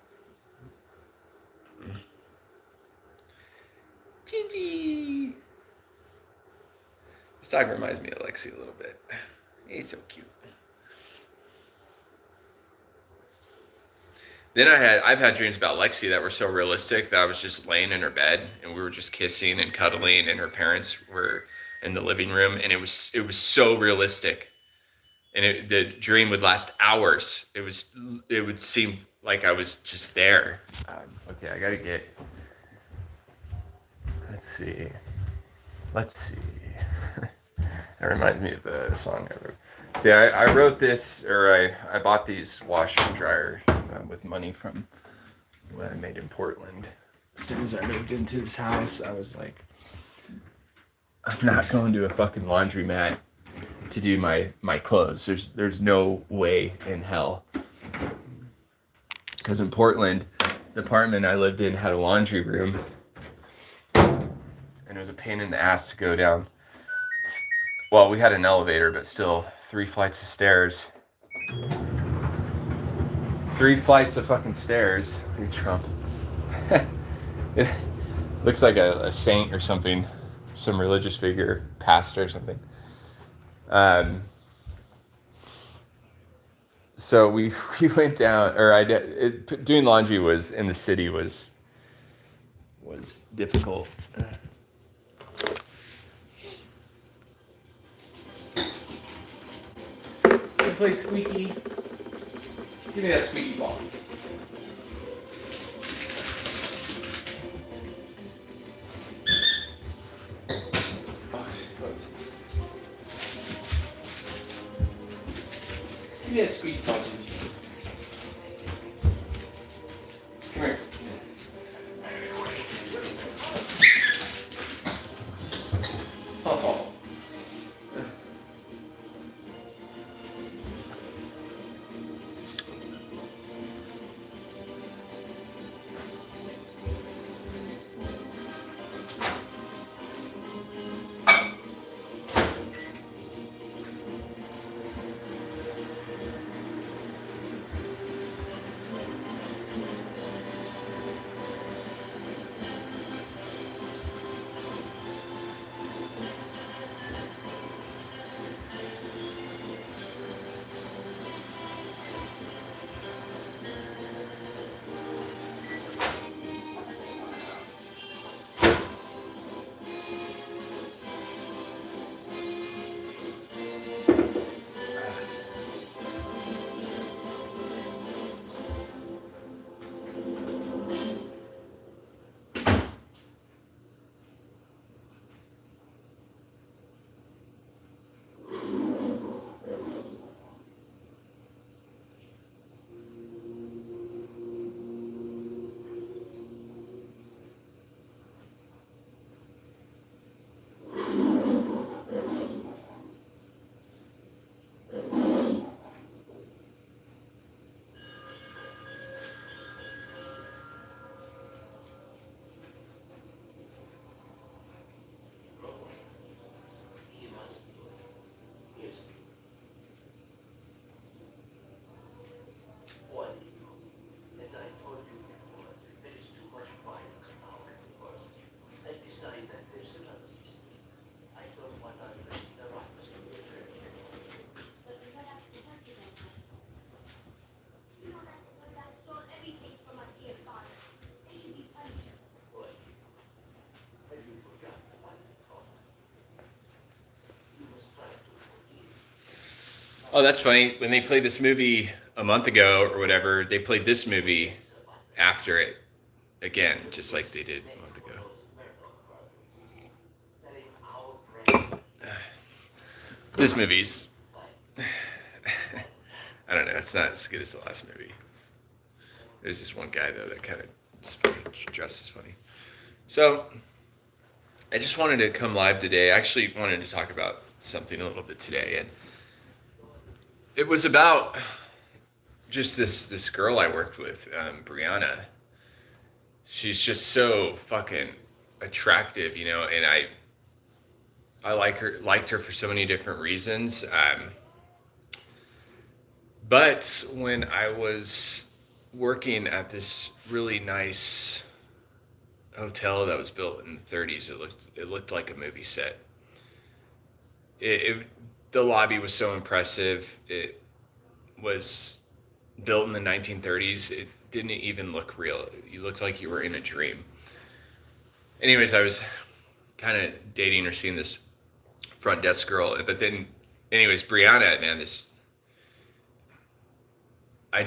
Gigi. This dog reminds me of Lexi a little bit. He's so cute. Then I've had dreams about Lexi that were so realistic that I was just laying in her bed and we were just kissing and cuddling, and her parents were in the living room, and it was so realistic, and the dream would last hours. It would seem like I was just there. Okay, I gotta get. Let's see. That reminds me of the song I wrote. See, I wrote this, or I bought these washer and dryer with money from what I made in Portland. As soon as I moved into this house, I was like, I'm not going to a fucking laundromat to do my clothes. There's no way in hell. Because in Portland, the apartment I lived in had a laundry room, and it was a pain in the ass to go down. Well, we had an elevator, but still 3 flights of stairs. 3 flights of fucking stairs. Hey, Trump. It looks like a saint or something, some religious figure, pastor or something. So we went down, or doing laundry was in the city was difficult. Play squeaky. Give me that squeaky ball. Give me that squeaky ball, Gigi. Come here. Oh. Oh, that's funny. When they played this movie a month ago or whatever, they played this movie after it again, just like they did a month ago. This movie's, I don't know, it's not as good as the last movie. There's just one guy though that kind of dresses funny. So I just wanted to come live today. I actually wanted to talk about something a little bit today, and it was about just this girl I worked with, Brianna. She's just so fucking attractive, you know, and I liked her for so many different reasons. But when I was working at this really nice hotel that was built in the 30s, it looked like a movie set. The lobby was so impressive. It was built in the 1930s. It didn't even look real. You looked like you were in a dream. Anyways, I was kind of dating or seeing this front desk girl, but then, anyways, Brianna, man, I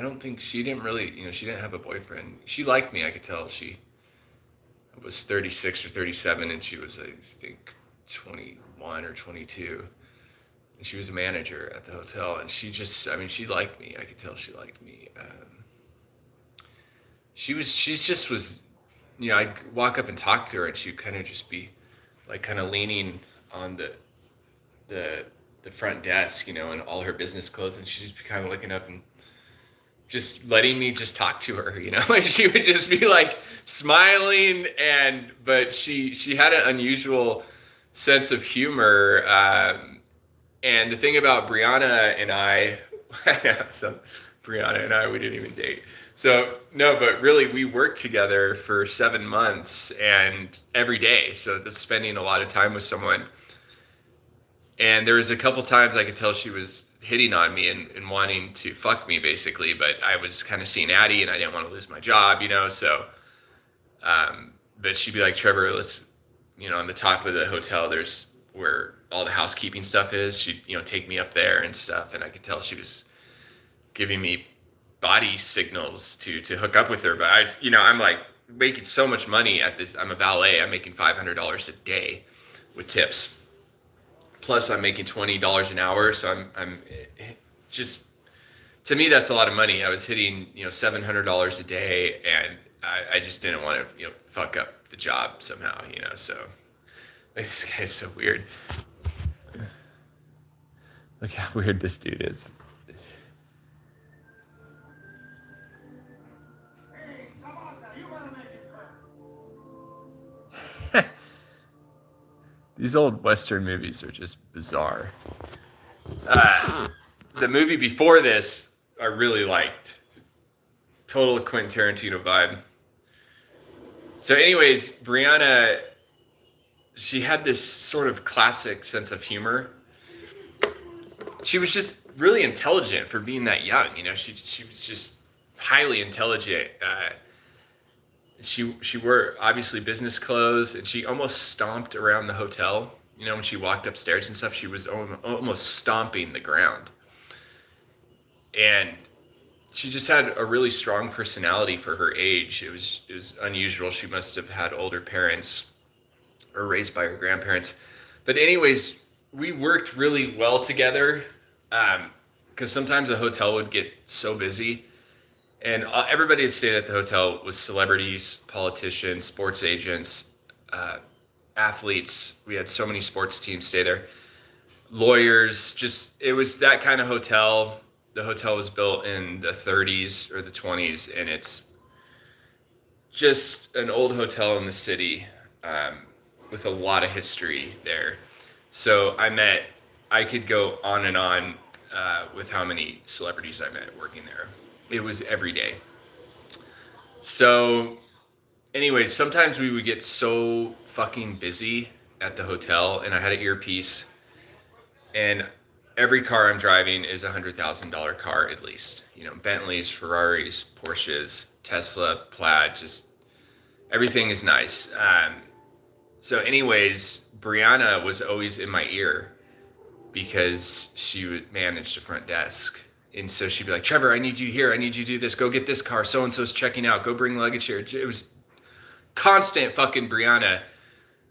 don't think she didn't really, you know, she didn't have a boyfriend. She liked me, I could tell. She was 36 or 37, and she was, I think, 21 or 22. And she was a manager at the hotel, and she liked me. I could tell she liked me. She just was, you know, I'd walk up and talk to her, and she'd kind of just be like kind of leaning on the front desk, you know, in all her business clothes, and she'd just be kind of looking up and just letting me just talk to her, you know. Like she would just be like smiling, but she had an unusual sense of humor. And the thing about Brianna and I, we didn't even date. So no, but really we worked together for 7 months and every day. So that's spending a lot of time with someone. And there was a couple times I could tell she was hitting on me and wanting to fuck me basically, but I was kind of seeing Addie and I didn't want to lose my job, you know? So, but she'd be like, Trevor, let's, you know, on the top of the hotel, there's where all the housekeeping stuff is. She'd, you know, take me up there and stuff. And I could tell she was giving me body signals to hook up with her. But I'm like making so much money at this. I'm a valet. I'm making $500 a day with tips. Plus I'm making $20 an hour. So I'm just, to me, that's a lot of money. I was hitting, you know, $700 a day, and I just didn't want to, you know, fuck up the job somehow, you know, so like, this guy is so weird. Look how weird this dude is. These old Western movies are just bizarre. The movie before this, I really liked. Total Quentin Tarantino vibe. So anyways, Brianna, she had this sort of classic sense of humor. She was just really intelligent for being that young. You know, she was just highly intelligent. She wore obviously business clothes, and she almost stomped around the hotel. You know, when she walked upstairs and stuff, she was almost stomping the ground. And she just had a really strong personality for her age. It was unusual. She must have had older parents or raised by her grandparents. But anyways, we worked really well together, because sometimes a hotel would get so busy, and everybody that stayed at the hotel was celebrities, politicians, sports agents, athletes. We had so many sports teams stay there, lawyers. Just, it was that kind of hotel. The hotel was built in the 30s or the 20s, and it's just an old hotel in the city, with a lot of history there. So I could go on and on with how many celebrities I met working there. It was every day. So anyways, sometimes we would get so fucking busy at the hotel, and I had an earpiece, and every car I'm driving is $100,000 car at least. You know, Bentleys, Ferraris, Porsches, Tesla, Plaid, just everything is nice. So, anyways, Brianna was always in my ear because she would manage the front desk. And so she'd be like, Trevor, I need you here. I need you to do this. Go get this car. So-and-so's checking out. Go bring luggage here. It was constant fucking Brianna.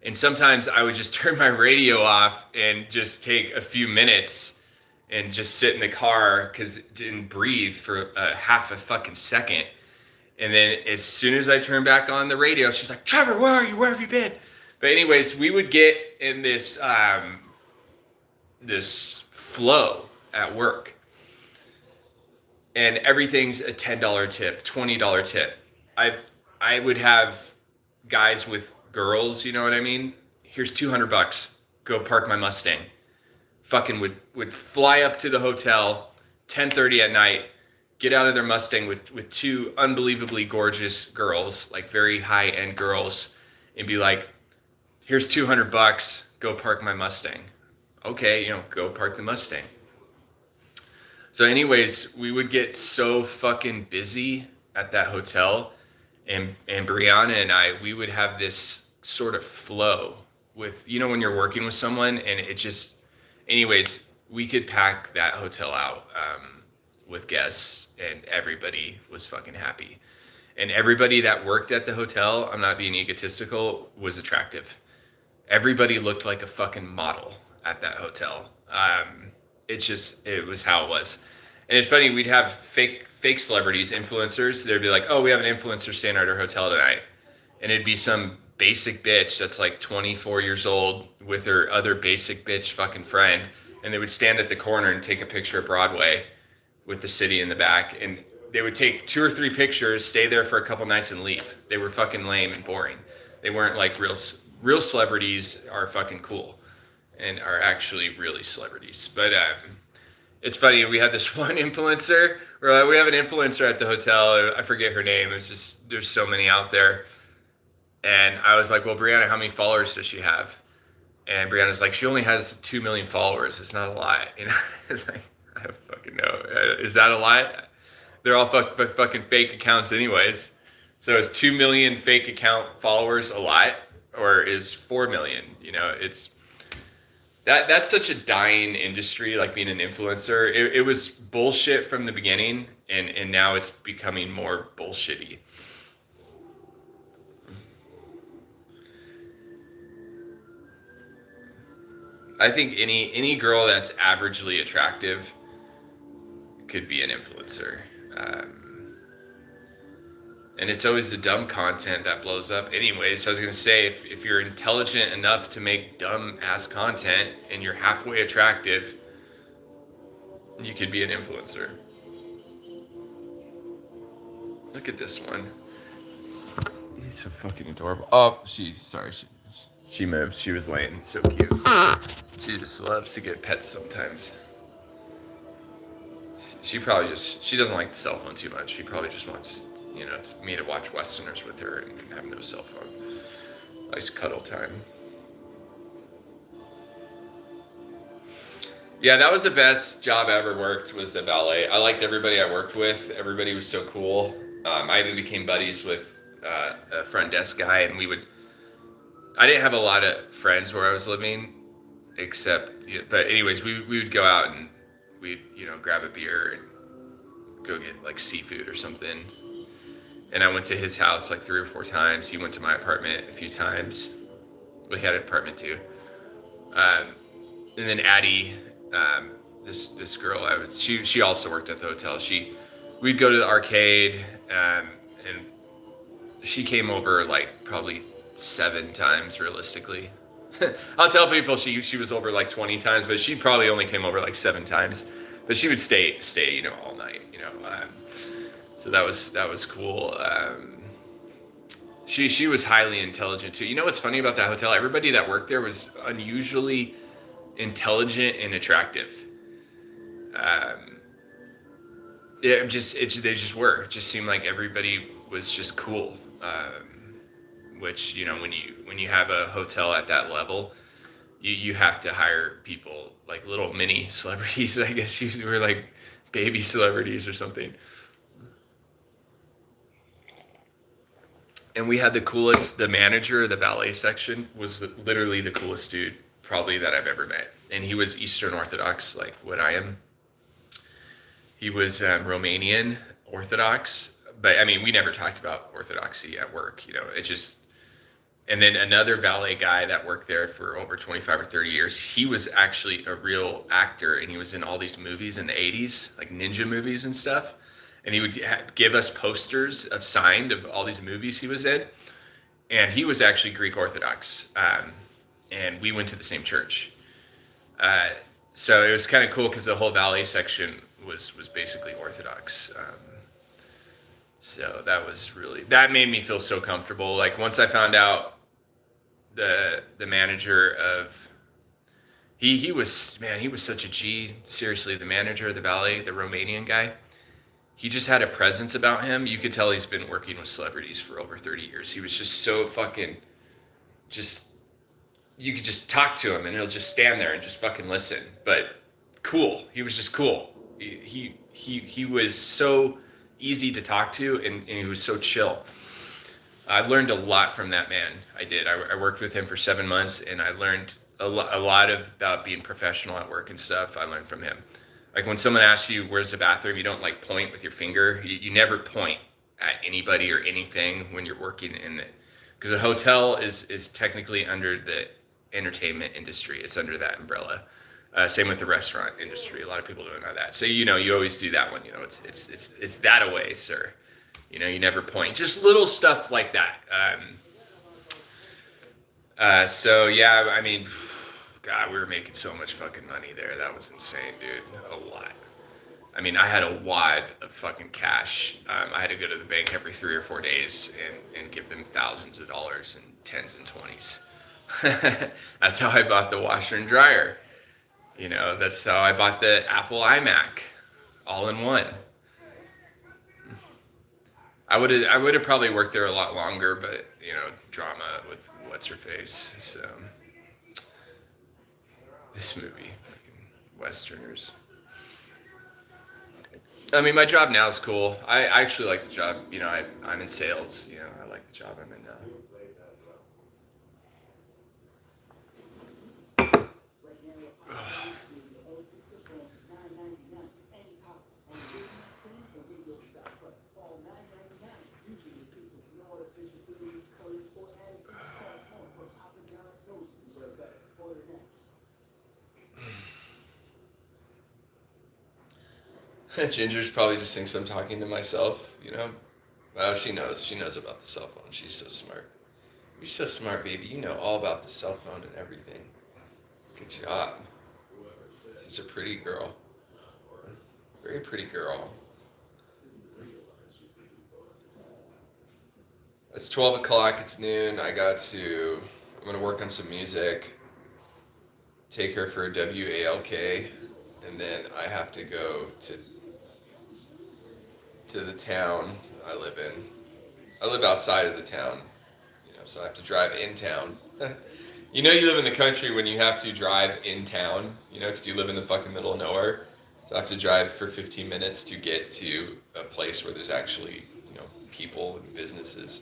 And sometimes I would just turn my radio off and just take a few minutes and just sit in the car because it didn't breathe for half a fucking second. And then as soon as I turned back on the radio, she's like, Trevor, where are you? Where have you been? But anyways, we would get in this this flow at work. And everything's a $10 tip, $20 tip. I would have guys with girls, you know what I mean? Here's $200. Go park my Mustang. Fucking would fly up to the hotel 10:30 at night, get out of their Mustang with two unbelievably gorgeous girls, like very high-end girls, and be like, here's $200. Go park my Mustang. Okay, you know, go park the Mustang. So anyways, we would get so fucking busy at that hotel, and Brianna and I, we would have this sort of flow with, you know, when you're working with someone and it just, anyways, we could pack that hotel out with guests and everybody was fucking happy. And everybody that worked at the hotel, I'm not being egotistical, was attractive. Everybody looked like a fucking model at that hotel. It was how it was. And it's funny, we'd have fake celebrities, influencers. They'd be like, oh, we have an influencer staying at our hotel tonight. And it'd be some basic bitch that's like 24 years old with her other basic bitch fucking friend. And they would stand at the corner and take a picture of Broadway with the city in the back. And they would take 2 or 3 pictures, stay there for a couple nights and leave. They were fucking lame and boring. They weren't like real celebrities are fucking cool and are actually really celebrities. But it's funny, we had this one influencer, or we have an influencer at the hotel, I forget her name, it's just, there's so many out there. And I was like, well, Brianna, how many followers does she have? And Brianna's like, she only has 2 million followers, it's not a lie. You know, it's like, I don't fucking know. Is that a lie? They're all fucking fake accounts anyways. So is 2 million fake account followers a lot? Or is 4 million? You know, it's, that's such a dying industry, like being an influencer. It was bullshit from the beginning, and now it's becoming more bullshitty. I think any girl that's averagely attractive could be an influencer. And it's always the dumb content that blows up anyway. So I was going to say, if you're intelligent enough to make dumb ass content and you're halfway attractive, you could be an influencer. Look at this one. He's so fucking adorable. Oh, she moved. She was laying. So cute. She just loves to get pets sometimes. She doesn't like the cell phone too much. She probably just wants, you know, it's me to watch Westerners with her and have no cell phone. Nice cuddle time. Yeah, that was the best job I ever worked, was the valet. I liked everybody I worked with. Everybody was so cool. I even became buddies with a front desk guy, and I didn't have a lot of friends where I was living, but anyways, we would go out and we'd, you know, grab a beer and go get like seafood or something. And I went to his house like 3 or 4 times. He went to my apartment a few times. We had an apartment too. And then Addie, this girl, she also worked at the hotel. We'd go to the arcade, and she came over like probably 7 times realistically. I'll tell people she was over like 20 times, but she probably only came over like 7 times. But she would stay, you know, all night, you know. So that was cool. She was highly intelligent too. You know what's funny about that hotel? Everybody that worked there was unusually intelligent and attractive. They just were. It just seemed like everybody was just cool. which, you know, when you have a hotel at that level, you have to hire people like little mini celebrities. I guess you were like baby celebrities or something. And we had the manager of the valet section was literally the coolest dude probably that I've ever met. And he was Eastern Orthodox, like what I am. He was Romanian Orthodox, but I mean, we never talked about Orthodoxy at work, you know, it just, and then another valet guy that worked there for over 25 or 30 years, he was actually a real actor and he was in all these movies in the 80s, like ninja movies and stuff. And he would give us posters of signed of all these movies he was in. And he was actually Greek Orthodox. And we went to the same church. So it was kind of cool because the whole valet section was basically Orthodox. So that made me feel so comfortable. Like once I found out the manager of, he was such a G. Seriously, the manager of the valet, the Romanian guy, he just had a presence about him. You could tell he's been working with celebrities for over 30 years. He was just so fucking, you could just talk to him and he'll just stand there and just fucking listen. But cool. He was just cool. He was so easy to talk to and he was so chill. I learned a lot from that man. I did. I worked with him for 7 months and I learned a lot about being professional at work and stuff. I learned from him. Like when someone asks you, where's the bathroom? You don't like point with your finger. You never point at anybody or anything when you're working in it. Because a hotel is technically under the entertainment industry. It's under that umbrella. Same with the restaurant industry. A lot of people don't know that. So, you know, you always do that one. You know, it's that away, sir. You know, you never point. Just little stuff like that. So, yeah, I mean, God, we were making so much fucking money there. That was insane, dude. A lot. I mean, I had a wad of fucking cash. I had to go to the bank every 3 or 4 days and give them thousands of dollars and tens and 20s. That's how I bought the washer and dryer. You know, that's how I bought the Apple iMac all in one. I would have probably worked there a lot longer, but, you know, drama with what's her face. So this movie, fucking Westerners. I mean, my job now is cool. I actually like the job. You know, I'm in sales. You know, I like the job I'm in now. Ginger's probably just thinks I'm talking to myself, you know. Well, she knows. She knows about the cell phone. She's so smart. You're so smart, baby. You know all about the cell phone and everything. Good job. She's a pretty girl. Very pretty girl. It's 12 o'clock. It's noon. I'm going to work on some music. Take her for a WALK. And then I have to go to the town I live in. I live outside of the town, you know, so I have to drive in town. You know, you live in the country when you have to drive in town, you know, because you live in the fucking middle of nowhere. So I have to drive for 15 minutes to get to a place where there's actually, you know, people and businesses.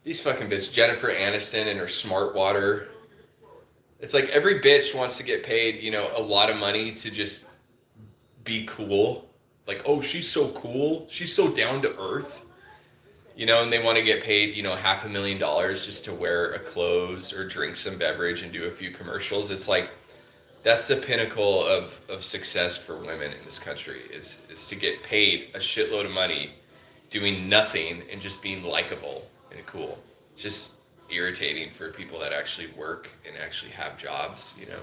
These fucking bitches, Jennifer Aniston and her smart water. It's like every bitch wants to get paid, you know, a lot of money to just be cool. Like, oh, she's so cool. She's so down to earth. You know, and they want to get paid, you know, $500,000 just to wear a clothes or drink some beverage and do a few commercials. It's like, that's the pinnacle of success for women in this country is to get paid a shitload of money doing nothing and just being likable and cool. Just irritating for people that actually work and actually have jobs, you know.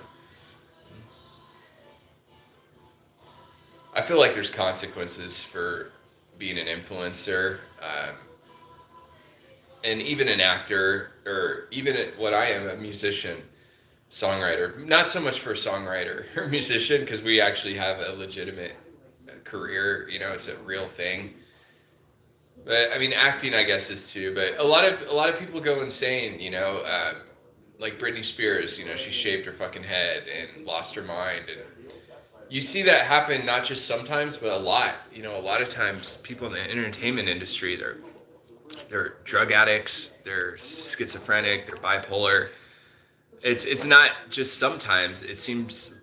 I feel like there's consequences for being an influencer. and even an actor, or even what I am, a musician, songwriter. Not so much for a songwriter or musician, because we actually have a legitimate career. You know, it's a real thing. But I mean, acting, I guess, is too. But a lot of people go insane. You know, like Britney Spears. You know, she shaved her fucking head and lost her mind, and you see that happen not just sometimes, but a lot. You know, a lot of times people in the entertainment industry, they're drug addicts, they're schizophrenic, they're bipolar. It's not just sometimes. It seems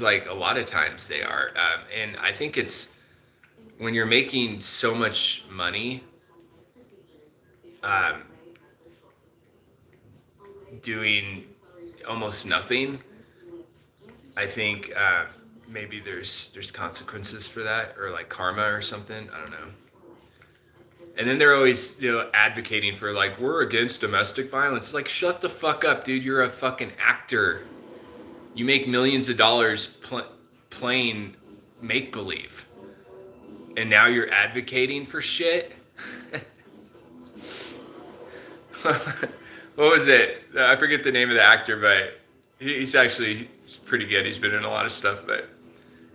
like a lot of times they are, and I think it's when you're making so much money, um, doing almost nothing. I think maybe there's consequences for that, or like karma or something. I don't know. And then they're always, advocating for, like, we're against domestic violence. It's like, shut the fuck up, dude. You're a fucking actor. You make millions of dollars playing make believe, and now you're advocating for shit. What was it? I forget the name of the actor, but he's actually pretty good. He's been in a lot of stuff, but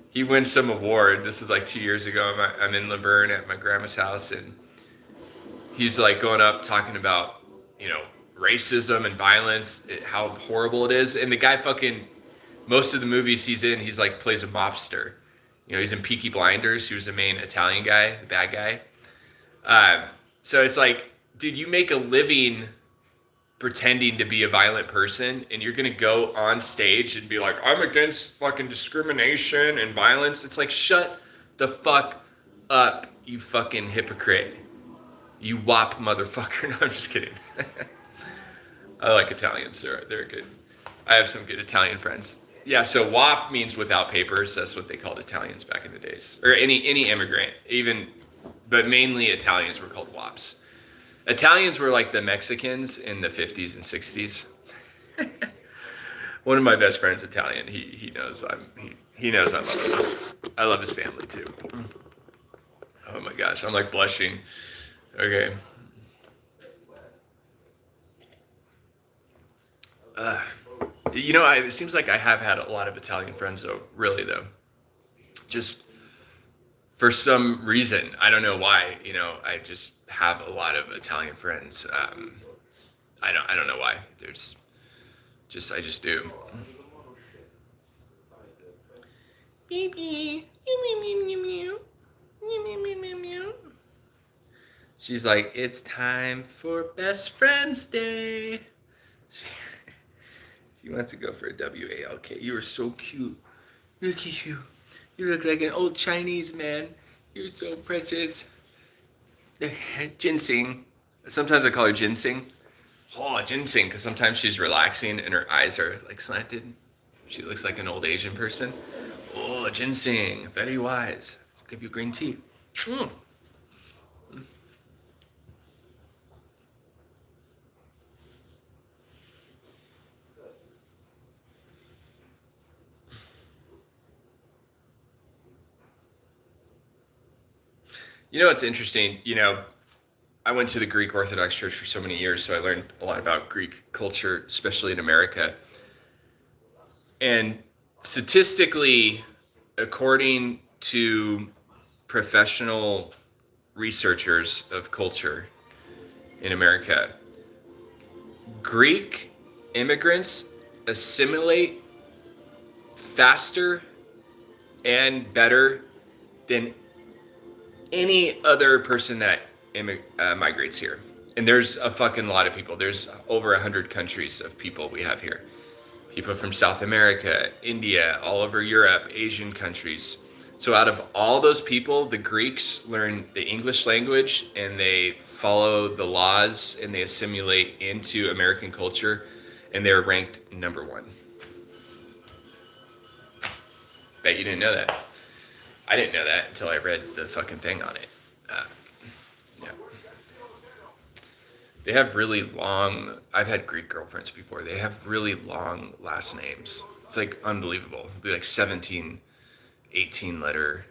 he wins some award. This was like 2 years ago. I'm in Laverne at my grandma's house, and he's like going up talking about, racism and violence, how horrible it is. And the guy fucking, most of the movies he's in, he's like plays a mobster. He's in Peaky Blinders. He was the main Italian guy, the bad guy. So it's like, dude, you make a living pretending to be a violent person, and you're gonna go on stage and be like, I'm against fucking discrimination and violence. It's like, shut the fuck up, you fucking hypocrite. You wop motherfucker. No, I'm just kidding. I like Italians. They're good. I have some good Italian friends. Yeah, so WAP means without papers. That's what they called Italians back in the days. Or any immigrant, but mainly Italians were called WAPs. Italians were like the Mexicans in the 50s and 60s. One of my best friends, Italian. He knows he knows I love him. I love his family too. Oh my gosh, I'm like blushing. Okay. It seems like I have had a lot of Italian friends, though. Really, though, just for some reason, I don't know why. I just have a lot of Italian friends. I don't know why. I just do. She's like, it's time for Best Friends Day. She wants to go for a WALK. You are so cute. Look at you. You look like an old Chinese man. You're so precious. Ginseng. Sometimes I call her Ginseng. Oh, Ginseng, because sometimes she's relaxing and her eyes are like slanted. She looks like an old Asian person. Oh, Ginseng. Very wise. I'll give you green tea. Mm. It's interesting. I went to the Greek Orthodox Church for so many years, so I learned a lot about Greek culture, especially in America. And statistically, according to professional researchers of culture in America, Greek immigrants assimilate faster and better than any other person that migrates here. And there's a fucking lot of people. There's over 100 countries of people we have here. People from South America, India, all over Europe, Asian countries. So out of all those people, the Greeks learn the English language and they follow the laws and they assimilate into American culture, and they're ranked number 1. Bet you didn't know that. I didn't know that until I read the fucking thing on it. Yeah. They have really long, I've had Greek girlfriends before. They have really long last names. It's like unbelievable. It'd be like 17, 18 letter.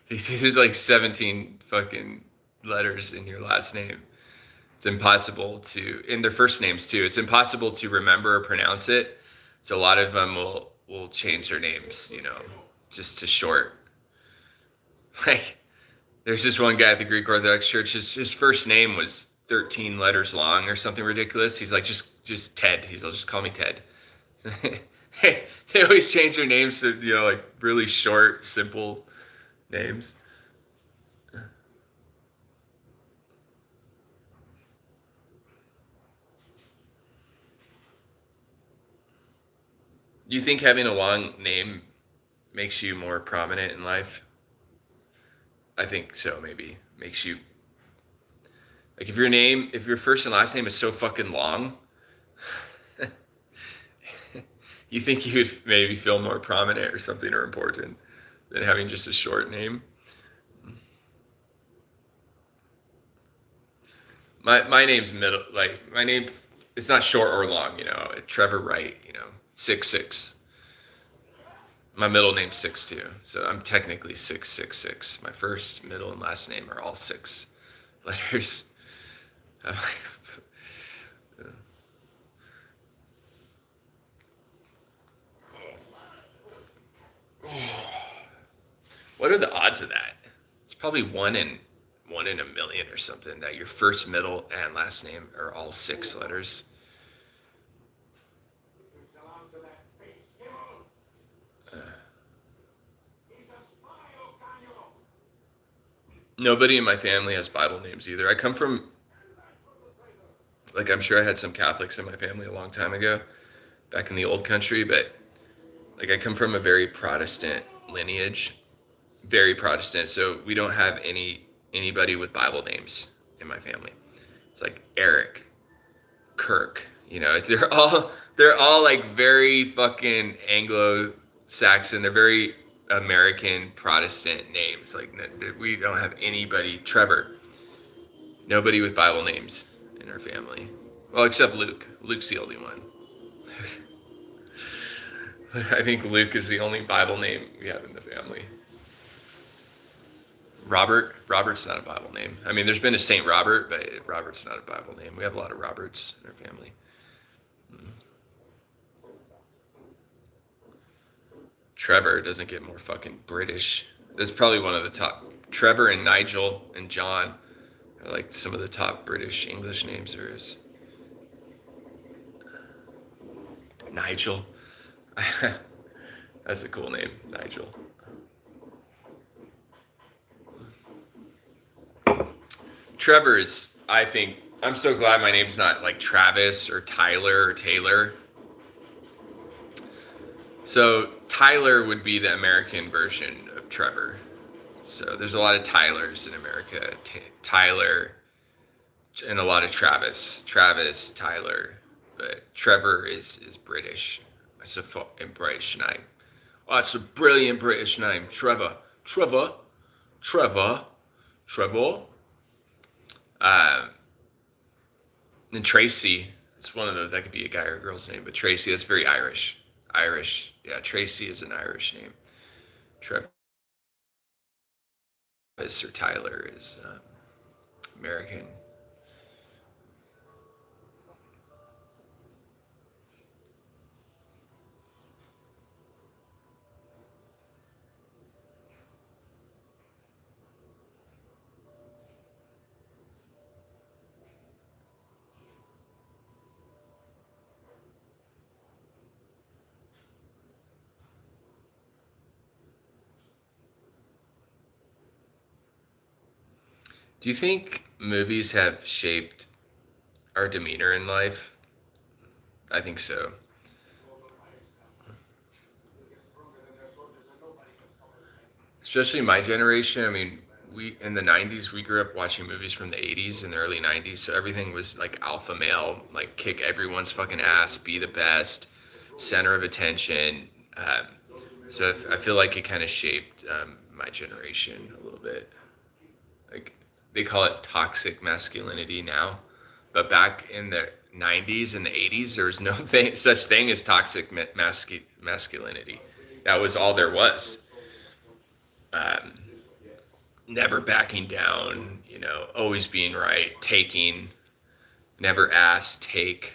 There's like 17 fucking letters in your last name. It's impossible to, in their first names too. It's impossible to remember or pronounce it. So a lot of them will change their names, just to short. Like, there's this one guy at the Greek Orthodox Church. His first name was 13 letters long or something ridiculous. He's like, just Ted. He'll just call me Ted. They always change their names to, like really short, simple names. Do you think having a long name makes you more prominent in life? I think so, maybe. Makes you, like, if your first and last name is so fucking long, you think you would maybe feel more prominent or something, or important than having just a short name. My name's middle, like my name, it's not short or long, Trevor Wright, 6'6". My middle name's 6'2", so I'm technically 666. My first, middle, and last name are all 6 letters. What are the odds of that? It's probably one in a million or something that your first, middle, and last name are all 6 letters. Nobody in my family has Bible names either. I come from, like, I'm sure I had some Catholics in my family a long time ago, back in the old country, but like I come from a very Protestant lineage, very Protestant. So we don't have anybody with Bible names in my family. It's like Eric, Kirk, they're all like very fucking Anglo-Saxon. They're very American Protestant names. Like, we don't have anybody. Trevor, nobody with Bible names in our family. Well, except Luke. Luke's the only one. I think Luke is the only Bible name we have in the family. Robert's not a Bible name. I mean, there's been a Saint Robert, but Robert's not a Bible name. We have a lot of Roberts in our family. Trevor doesn't get more fucking British. That's probably one of the top. Trevor and Nigel and John are like some of the top British English names there is. Nigel. That's a cool name, Nigel. Trevor is, I think, I'm so glad my name's not like Travis or Tyler or Taylor. So Tyler would be the American version of Trevor. So there's a lot of Tylers in America. Tyler and a lot of Travis, Tyler. But Trevor is British. It's a fucking British name. Oh, it's a brilliant British name. Trevor. And Tracy, it's one of those, that could be a guy or a girl's name, but Tracy, that's very Irish. Yeah, Tracy is an Irish name. Travis or Tyler is American. Do you think movies have shaped our demeanor in life? I think so. Especially my generation. I mean, we in the 90s, we grew up watching movies from the 80s and the early 90s, so everything was like alpha male, like kick everyone's fucking ass, be the best, center of attention. So I feel like it kind of shaped my generation a little bit. Like, they call it toxic masculinity now, but back in the 90s and the 80s, there was no such thing as toxic masculinity. That was all there was. never backing down, always being right, taking, never ask, take.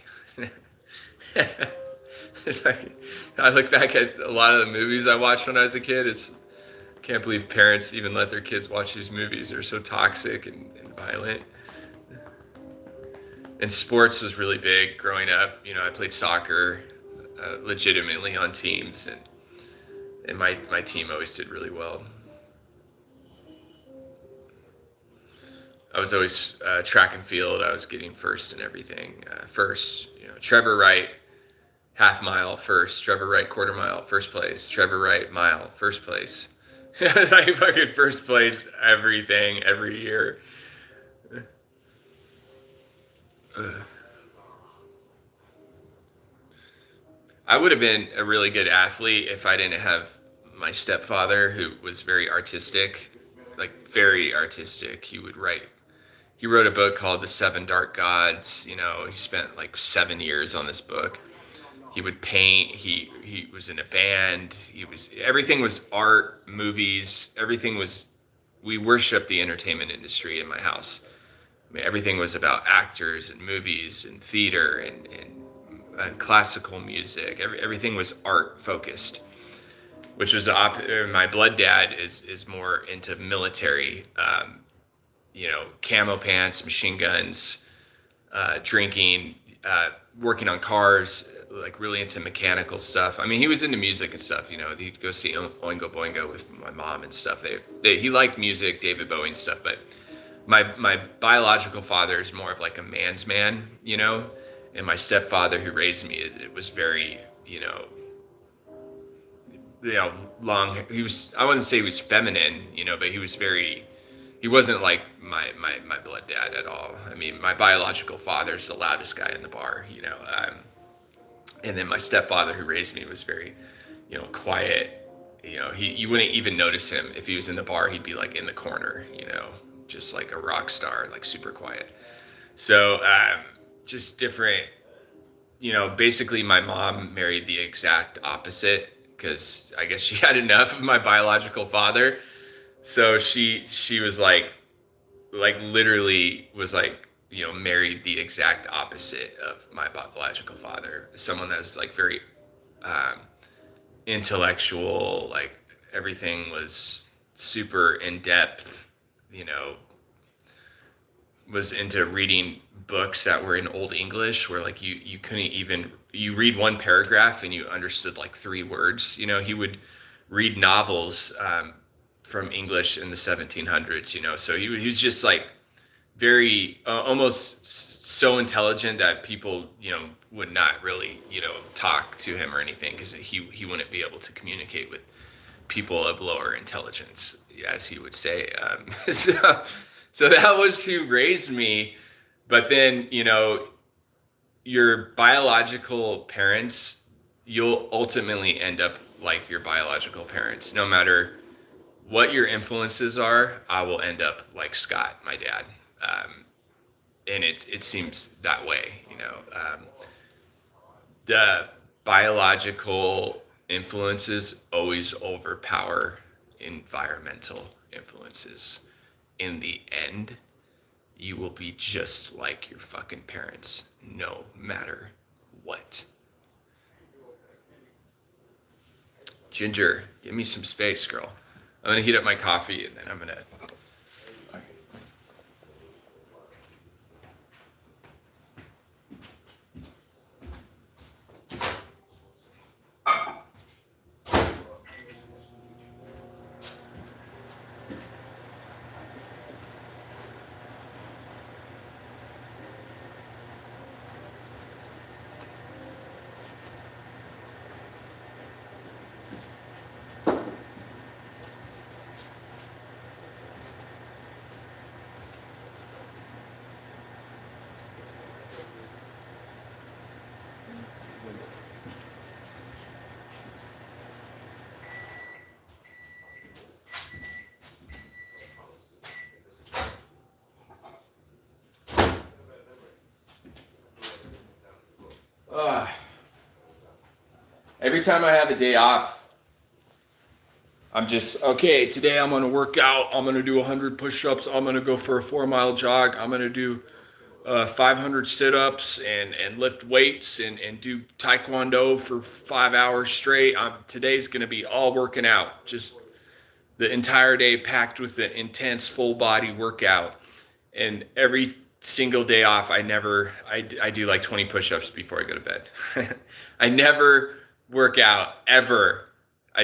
Like, I look back at a lot of the movies I watched when I was a kid. I can't believe parents even let their kids watch these movies. They're so toxic and violent. And sports was really big growing up. I played soccer legitimately on teams, and my team always did really well. I was always track and field. I was getting first in everything. First, Trevor Wright, half mile, first. Trevor Wright, quarter mile, first place. Trevor Wright, mile, first place. It's like fucking first place, everything, every year. I would have been a really good athlete if I didn't have my stepfather, who was very artistic, like very artistic. He wrote a book called The Seven Dark Gods. He spent like 7 years on this book. He would paint. He was in a band. Everything was art, movies. We worshiped the entertainment industry in my house. I mean, everything was about actors and movies and theater and classical music. Everything was art focused, which was my blood dad is more into military. Camo pants, machine guns, drinking, working on cars, like really into mechanical stuff. I mean, he was into music and stuff. He'd go see Oingo Boingo with my mom and stuff. He liked music, David Bowie and stuff. But my biological father is more of like a man's man, and my stepfather who raised me, it was very, long. I wouldn't say he was feminine, but he wasn't like my blood dad at all. I mean, my biological father's the loudest guy in the bar, and then my stepfather who raised me was very, quiet. You wouldn't even notice him if he was in the bar. He'd be like in the corner, just like a rock star, like super quiet. So just different, basically my mom married the exact opposite because I guess she had enough of my biological father. So she was like literally was like, married the exact opposite of my biological father. Someone that's like very intellectual, like everything was super in depth, was into reading books that were in Old English where like you couldn't even, you read one paragraph and you understood like 3 words. He would read novels from English in the 1700s, so he was just like very almost so intelligent that people, would not really, talk to him or anything because he wouldn't be able to communicate with people of lower intelligence, as he would say. So that was who raised me. But then, your biological parents, you'll ultimately end up like your biological parents. No matter what your influences are, I will end up like Scott, my dad. And it seems that way, the biological influences always overpower environmental influences. In the end, you will be just like your fucking parents, no matter what. Ginger, give me some space, girl. I'm gonna heat up my coffee and then I'm gonna... Every time I have a day off, I'm just, okay, today I'm going to work out. I'm going to do 100 push-ups. I'm going to go for a 4-mile jog. I'm going to do 500 sit-ups and lift weights and do taekwondo for 5 hours straight. Today's going to be all working out. Just the entire day packed with an intense full body workout. And every single day off, I do like 20 push-ups before I go to bed. I never work out ever. I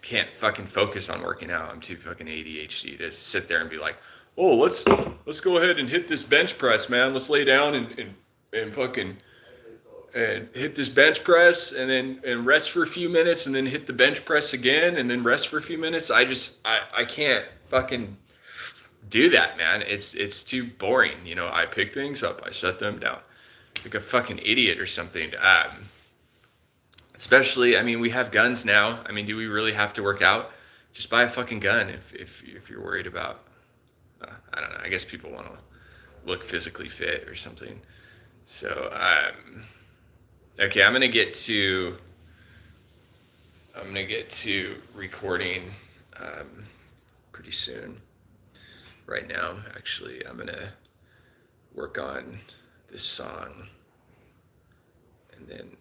can't fucking focus on working out. I'm too fucking ADHD to sit there and be like, oh, let's go ahead and hit this bench press, man. Let's lay down and fucking and hit this bench press and rest for a few minutes and then hit the bench press again and then rest for a few minutes. I can't fucking do that, man. It's too boring. You know, I pick things up, I shut them down like a fucking idiot or something. Especially, I mean, we have guns now. I mean, do we really have to work out? Just buy a fucking gun if you're worried about, I don't know. I guess people want to look physically fit or something. So, okay, I'm gonna get to recording pretty soon. Right now, actually, I'm gonna work on this song, and then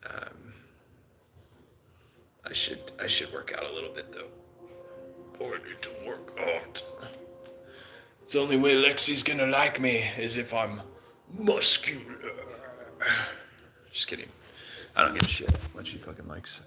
I should work out a little bit though. Oh, I need to work out. It's the only way Lexi's gonna like me is if I'm muscular. Just kidding. I don't give a shit what she fucking likes.